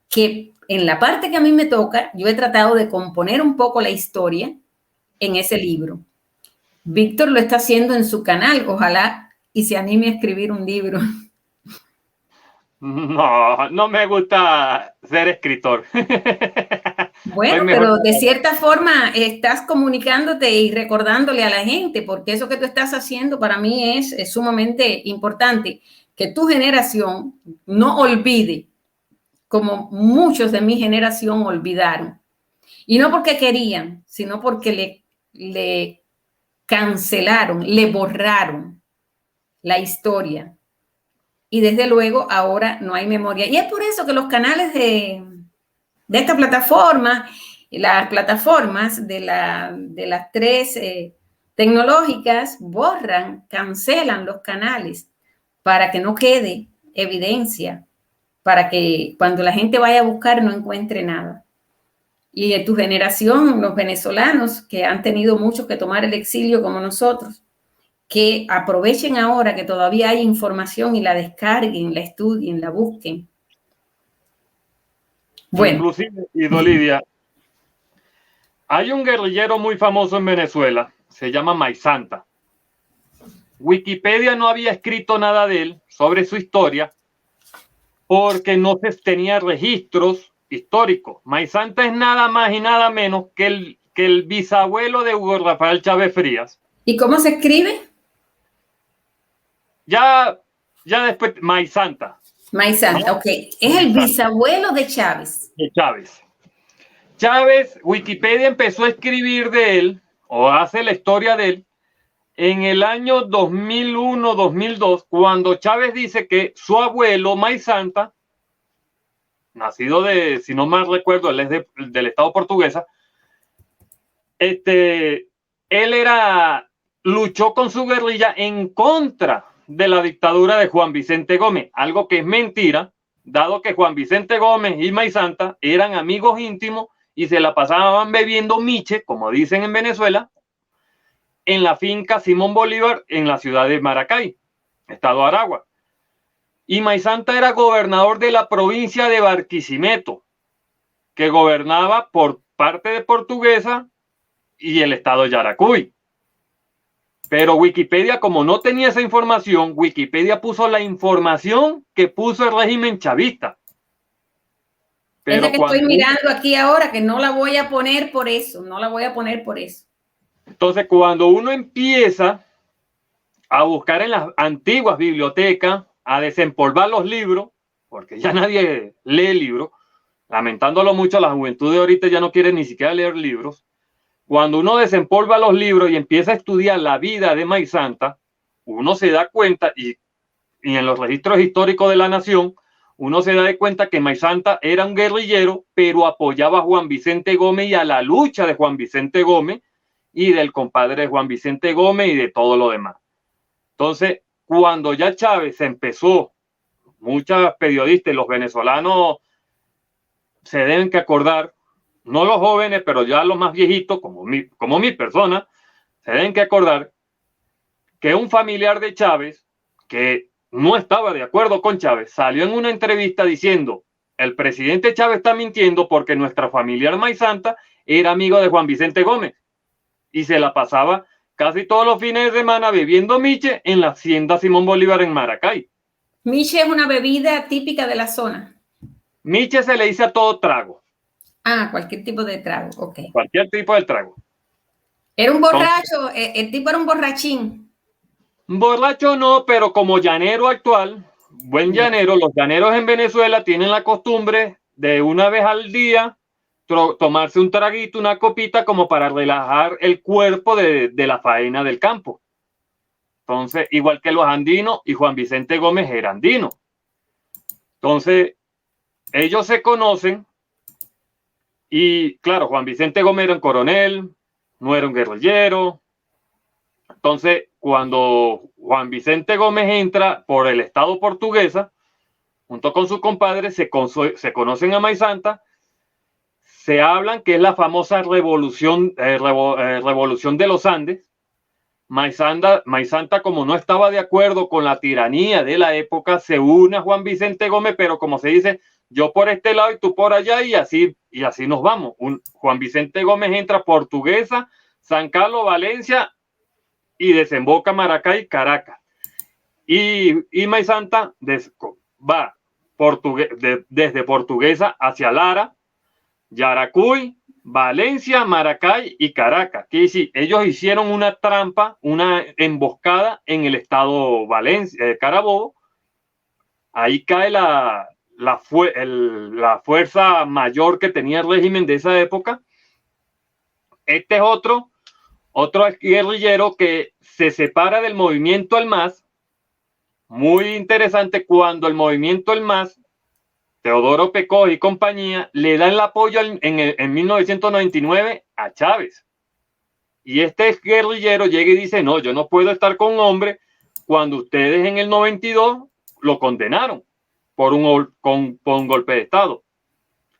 que en la parte que a mí me toca, yo he tratado de componer un poco la historia en ese libro. Víctor lo está haciendo en su canal, ojalá y se anime a escribir un libro. No, no me gusta ser escritor. Bueno, pero de cierta forma estás comunicándote y recordándole a la gente, porque eso que tú estás haciendo para mí es sumamente importante, que tu generación no olvide, como muchos de mi generación olvidaron. Y no porque querían, sino porque le cancelaron, le borraron la historia. Y desde luego ahora no hay memoria. Y es por eso que los canales de esta plataforma, las plataformas de las tres tecnológicas borran, cancelan los canales para que no quede evidencia, para que cuando la gente vaya a buscar no encuentre nada. Y de tu generación, los venezolanos que han tenido muchos que tomar el exilio como nosotros, que aprovechen ahora que todavía hay información y la descarguen, la estudien, la busquen. Bueno. Inclusive, y Lidia, hay un guerrillero muy famoso en Venezuela, se llama Maisanta. Wikipedia no había escrito nada de él, sobre su historia, porque no se tenía registros históricos. Maisanta es nada más y nada menos que el bisabuelo de Hugo Rafael Chávez Frías. ¿Y cómo se escribe? Ya después, Maisanta. Maisanta, ok. Es el bisabuelo de Chávez. De Chávez. Chávez, Wikipedia empezó a escribir de él, o hace la historia de él, en el año 2001-2002, cuando Chávez dice que su abuelo, Maisanta, nacido de, si no mal recuerdo, él es del estado portuguesa, él luchó con su guerrilla en contra de la dictadura de Juan Vicente Gómez, algo que es mentira, dado que Juan Vicente Gómez y Maisanta eran amigos íntimos y se la pasaban bebiendo miche, como dicen en Venezuela, en la finca Simón Bolívar en la ciudad de Maracay, estado Aragua. Y Maisanta era gobernador de la provincia de Barquisimeto, que gobernaba por parte de Portuguesa y el estado de Yaracuy. Pero Wikipedia, como no tenía esa información, Wikipedia puso la información que puso el régimen chavista. Pero es la que estoy mirando aquí ahora, que no la voy a poner por eso, no la voy a poner por eso. Entonces, cuando uno empieza a buscar en las antiguas bibliotecas, a desempolvar los libros, porque ya nadie lee libros, lamentándolo mucho, la juventud de ahorita ya no quiere ni siquiera leer libros. Cuando uno desempolva los libros y empieza a estudiar la vida de Maisanta, uno se da cuenta, y en los registros históricos de la nación, uno se da cuenta que Maisanta era un guerrillero, pero apoyaba a Juan Vicente Gómez y a la lucha de Juan Vicente Gómez y del compadre de Juan Vicente Gómez y de todo lo demás. Entonces, cuando ya Chávez empezó, muchos periodistas, los venezolanos se deben que acordar, no los jóvenes, pero ya los más viejitos, como mi persona, se deben que acordar que un familiar de Chávez, que no estaba de acuerdo con Chávez, salió en una entrevista diciendo: el presidente Chávez está mintiendo porque nuestra familiar Maisanta era amigo de Juan Vicente Gómez. y se la pasaba casi todos los fines de semana bebiendo miche en la hacienda Simón Bolívar en Maracay. Miche es una bebida típica de la zona. Miche se le dice a todo trago. Ah, cualquier tipo de trago, ok. Cualquier tipo de trago. Era un borracho, el tipo era un borrachín. Borracho no, pero como llanero actual, buen llanero, los llaneros en Venezuela tienen la costumbre de una vez al día tomarse un traguito, una copita, como para relajar el cuerpo de la faena del campo. Entonces, igual que los andinos, y Juan Vicente Gómez era andino. Entonces, ellos se conocen y, claro, Juan Vicente Gómez era un coronel, no era un guerrillero. Entonces, cuando Juan Vicente Gómez entra por el estado Portuguesa, junto con su compadre, se conocen a Maisanta, se hablan que es la famosa revolución de los Andes. Maisanta, como no estaba de acuerdo con la tiranía de la época, se une a Juan Vicente Gómez, pero como se dice, yo por este lado y tú por allá, y así nos vamos. Juan Vicente Gómez entra a Portuguesa, San Carlos, Valencia, y desemboca Maracay, Caracas. Y Maisanta va desde Portuguesa hacia Lara, Yaracuy, Valencia, Maracay y Caracas. Que sí, ellos hicieron una trampa, una emboscada en el estado Valencia, Carabobo. Ahí cae la fuerza mayor que tenía el régimen de esa época. Este es otro guerrillero que se separa del movimiento El MAS. Muy interesante, cuando el movimiento El MAS, Teodoro Pecós y compañía, le dan el apoyo en 1999 a Chávez. Y este guerrillero llega y dice, no, yo no puedo estar con un hombre cuando ustedes en el 92 lo condenaron por un golpe de Estado.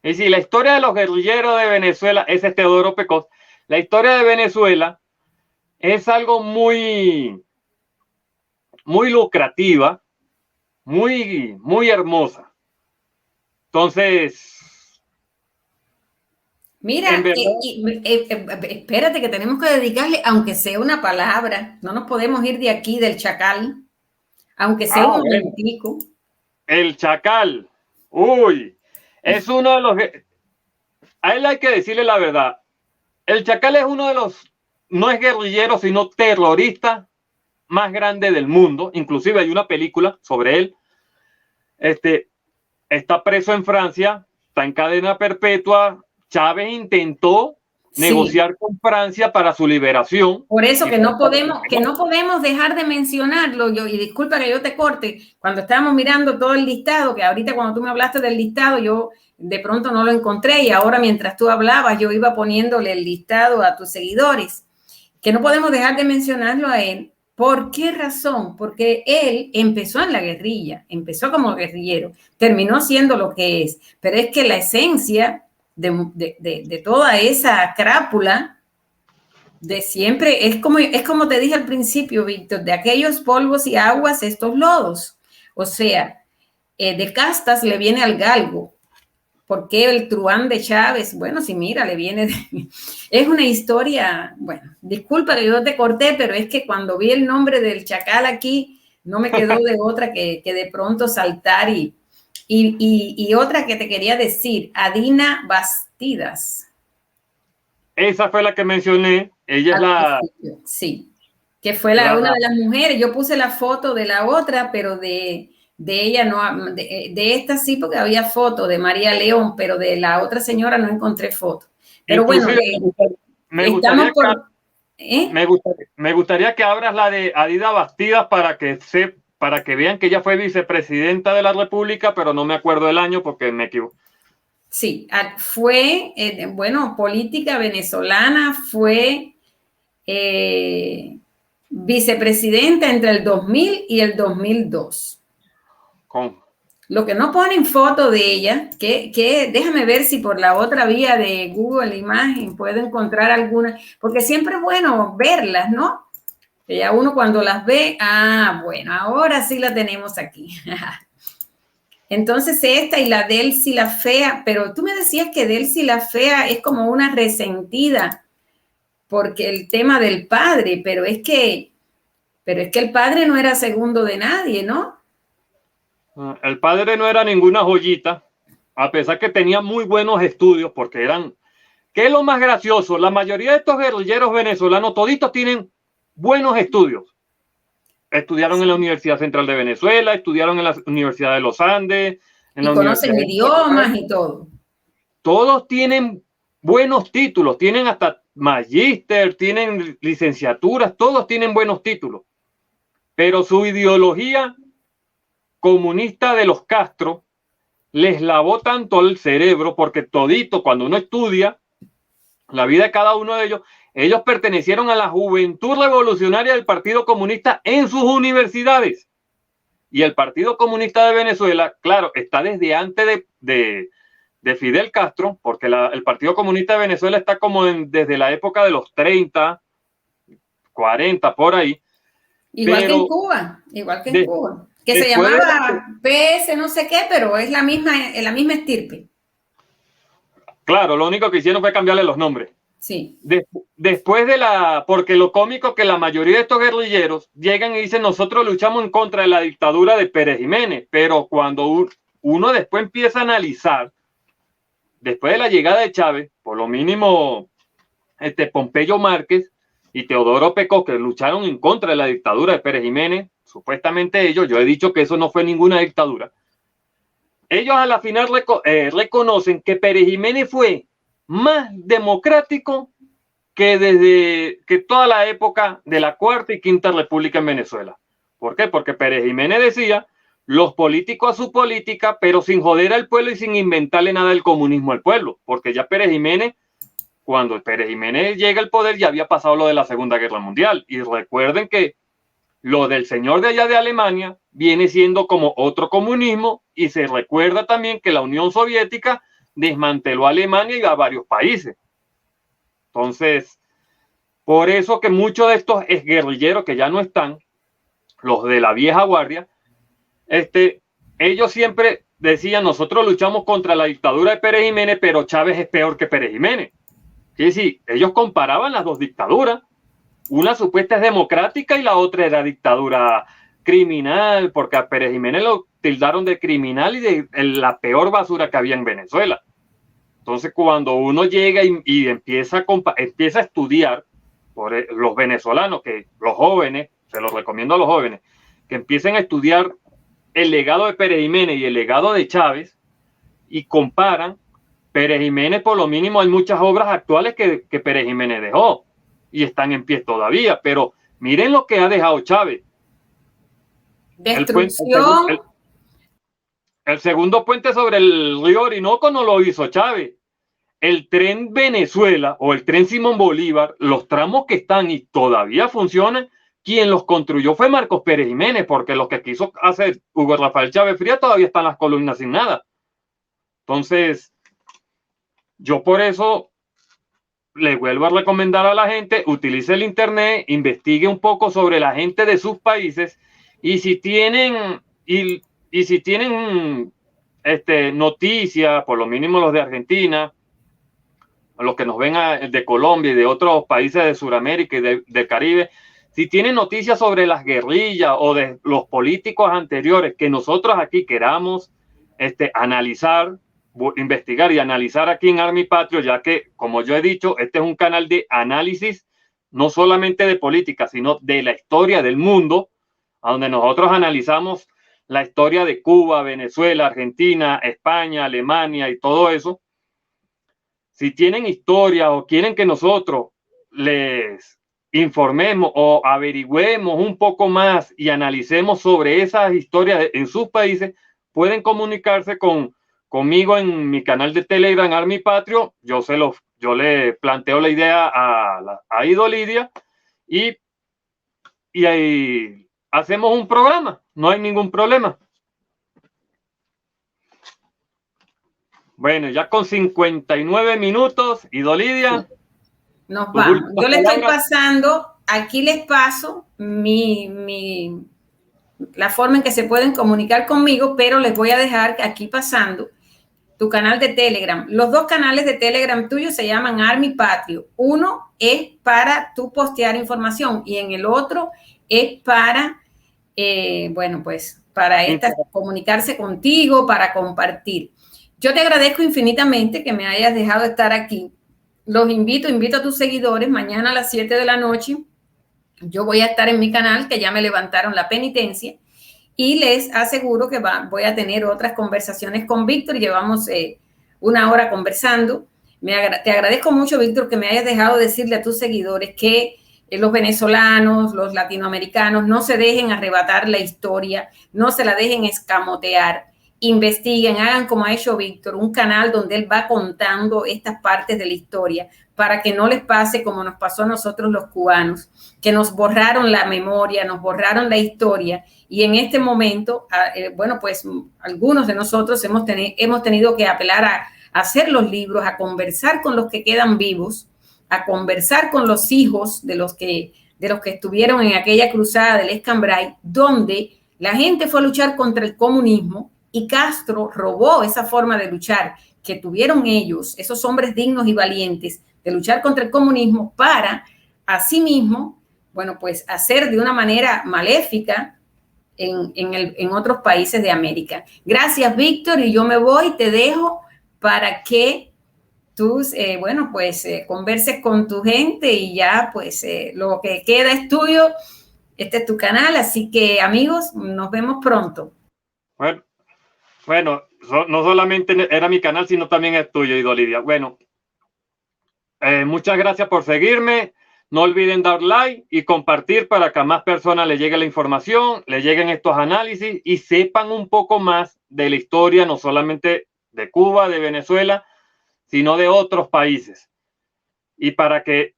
Es decir, la historia de los guerrilleros de Venezuela, ese es Teodoro Pecós. La historia de Venezuela es algo muy, muy lucrativa, muy, muy hermosa. Entonces, mira, espérate que tenemos que dedicarle, aunque sea una palabra, no nos podemos ir de aquí del Chacal, aunque sea un momentico. El Chacal, uy, es uno de los... A él hay que decirle la verdad. El Chacal es uno de los, no es guerrillero, sino terrorista más grande del mundo. Inclusive hay una película sobre él. Está preso en Francia, está en cadena perpetua. Chávez intentó negociar con Francia para su liberación. Por eso que no podemos dejar de mencionarlo. Y disculpa que yo te corte, cuando estábamos mirando todo el listado, que ahorita cuando tú me hablaste del listado, yo de pronto no lo encontré, y ahora mientras tú hablabas, yo iba poniéndole el listado a tus seguidores, que no podemos dejar de mencionarlo a él. ¿Por qué razón? Porque él empezó en la guerrilla, empezó como guerrillero, terminó siendo lo que es, pero es que la esencia de toda esa crápula de siempre es como te dije al principio, Víctor, de aquellos polvos y aguas, estos lodos. O sea, de castas le viene al galgo. ¿Por qué el truán de Chávez? Bueno, si mira, le viene es una historia, bueno, disculpa que yo te corté, pero es que cuando vi el nombre del Chacal aquí, no me quedó de otra que de pronto saltar. Y otra que te quería decir, Adina Bastidas. Esa fue la que mencioné. Ella es la... Sí, que fue una de las mujeres. Yo puse la foto de la otra, pero de ella no, de esta sí, porque había foto de María León, pero de la otra señora no encontré foto. Pero inclusive, bueno, me gustaría que abras la de Adina Bastidas para que vean que ella fue vicepresidenta de la República, pero no me acuerdo el año porque me equivoco. Sí, fue, política venezolana, fue vicepresidenta entre el 2000 y el 2002. Lo que no ponen foto de ella, que déjame ver si por la otra vía de Google Imagen puedo encontrar alguna, porque siempre es bueno verlas, ¿no? Que ya uno cuando las ve, bueno, ahora sí la tenemos aquí. Entonces esta y la Delcy la Fea, pero tú me decías que Delcy la Fea es como una resentida. porque el tema del padre, pero es que el padre no era segundo de nadie, ¿no? El padre no era ninguna joyita, a pesar que tenía muy buenos estudios, porque eran, ¿qué es lo más gracioso? La mayoría de estos guerrilleros venezolanos, toditos tienen buenos estudios. Estudiaron en la Universidad Central de Venezuela, estudiaron en la Universidad de los Andes, en Y la conocen Universidad idiomas y todo. Todos tienen buenos títulos, tienen hasta magíster, tienen licenciaturas, todos tienen buenos títulos. Pero su ideología comunista de los Castro les lavó tanto el cerebro, porque todito, cuando uno estudia la vida de cada uno de ellos, ellos pertenecieron a la Juventud Revolucionaria del Partido Comunista en sus universidades. Y el Partido Comunista de Venezuela, claro, está desde antes de Fidel Castro, porque el Partido Comunista de Venezuela está como desde la época de los 30, 40, por ahí. Igual que en Cuba, que se llamaba PS no sé qué, pero es la misma estirpe. Claro, lo único que hicieron fue cambiarle los nombres. Sí. Después porque lo cómico es que la mayoría de estos guerrilleros llegan y dicen, nosotros luchamos en contra de la dictadura de Pérez Jiménez, pero cuando uno después empieza a analizar, después de la llegada de Chávez, por lo mínimo Pompeyo Márquez y Teodoro Pecó, que lucharon en contra de la dictadura de Pérez Jiménez, supuestamente ellos, yo he dicho que eso no fue ninguna dictadura, ellos a la final reconocen que Pérez Jiménez fue más democrático que desde toda la época de la Cuarta y Quinta República en Venezuela. ¿Por qué? Porque Pérez Jiménez decía, los políticos a su política, pero sin joder al pueblo y sin inventarle nada del comunismo al pueblo, porque ya Pérez Jiménez, cuando Pérez Jiménez llega al poder, ya había pasado lo de la Segunda Guerra Mundial. Y recuerden que lo del señor de allá de Alemania viene siendo como otro comunismo, y se recuerda también que la Unión Soviética desmanteló a Alemania y a varios países. Entonces, por eso que muchos de estos exguerrilleros que ya no están, los de la vieja guardia, ellos siempre decían, nosotros luchamos contra la dictadura de Pérez Jiménez, pero Chávez es peor que Pérez Jiménez. Es decir, ellos comparaban las dos dictaduras. Una supuesta es democrática y la otra era dictadura criminal, porque a Pérez Jiménez lo tildaron de criminal y de la peor basura que había en Venezuela. Entonces, cuando uno llega y empieza a estudiar por los venezolanos, que los jóvenes, se los recomiendo a los jóvenes, que empiecen a estudiar el legado de Pérez Jiménez y el legado de Chávez y comparan, Pérez Jiménez, por lo mínimo, hay muchas obras actuales que Pérez Jiménez dejó y están en pie todavía, pero miren lo que ha dejado Chávez. Destrucción. El segundo puente sobre el río Orinoco no lo hizo Chávez. El tren Venezuela o el tren Simón Bolívar, los tramos que están y todavía funcionan, quien los construyó fue Marcos Pérez Jiménez, porque los que quiso hacer Hugo Rafael Chávez Frías todavía están las columnas sin nada. Entonces, yo por eso le vuelvo a recomendar a la gente, utilice el internet, investigue un poco sobre la gente de sus países, y si tienen noticias, por lo mínimo los de Argentina, los que nos ven de Colombia y de otros países de Sudamérica y del Caribe, si tienen noticias sobre las guerrillas o de los políticos anteriores que nosotros aquí queramos analizar, investigar y analizar aquí en Army Patrio, ya que, como yo he dicho, este es un canal de análisis no solamente de política, sino de la historia del mundo, a donde nosotros analizamos la historia de Cuba, Venezuela, Argentina, España, Alemania y todo eso. Si tienen historia o quieren que nosotros les informemos o averigüemos un poco más y analicemos sobre esas historias en sus países, pueden comunicarse conmigo en mi canal de Telegram Army Patrio. Yo le planteo la idea a Ido Lidia y ahí hacemos un programa, no hay ningún problema. Bueno, ya con 59 minutos, Ido Lidia. Nos vamos. Yo le estoy pasando, aquí les paso la forma en que se pueden comunicar conmigo, pero les voy a dejar aquí pasando tu canal de Telegram. Los dos canales de Telegram tuyos se llaman Army Patrio. Uno es para tú postear información y en el otro es para, bueno, pues para comunicarse contigo, para compartir. Yo te agradezco infinitamente que me hayas dejado estar aquí. Los invito a tus seguidores mañana a las 7 de la noche. Yo voy a estar en mi canal, que ya me levantaron la penitencia, y les aseguro que voy a tener otras conversaciones con Víctor. Llevamos 1 hora conversando. Te agradezco mucho, Víctor, que me hayas dejado decirle a tus seguidores que los venezolanos, los latinoamericanos, no se dejen arrebatar la historia, no se la dejen escamotear. Investiguen, hagan como ha hecho Víctor, un canal donde él va contando estas partes de la historia para que no les pase como nos pasó a nosotros los cubanos, que nos borraron la memoria, nos borraron la historia y en este momento, bueno, pues algunos de nosotros hemos tenido que apelar a hacer los libros, a conversar con los que quedan vivos, a conversar con los hijos de los que estuvieron en aquella cruzada del Escambray, donde la gente fue a luchar contra el comunismo y Castro robó esa forma de luchar que tuvieron ellos, esos hombres dignos y valientes, de luchar contra el comunismo para, asimismo, bueno, pues hacer de una manera maléfica en otros países de América. Gracias, Víctor, y yo me voy, te dejo para que tú, bueno, pues converses con tu gente y ya, pues lo que queda es tuyo. Este es tu canal, así que, amigos, nos vemos pronto. Bueno, no solamente era mi canal, sino también es tuyo, Idolidia. Bueno, muchas gracias por seguirme. No olviden dar like y compartir para que a más personas les llegue la información, les lleguen estos análisis y sepan un poco más de la historia, no solamente de Cuba, de Venezuela, sino de otros países. Y para que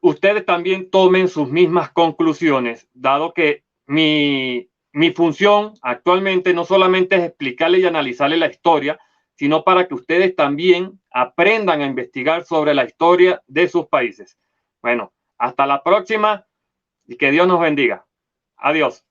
ustedes también tomen sus mismas conclusiones, dado que mi función actualmente no solamente es explicarle y analizarle la historia, sino para que ustedes también aprendan a investigar sobre la historia de sus países. Bueno, hasta la próxima y que Dios nos bendiga. Adiós.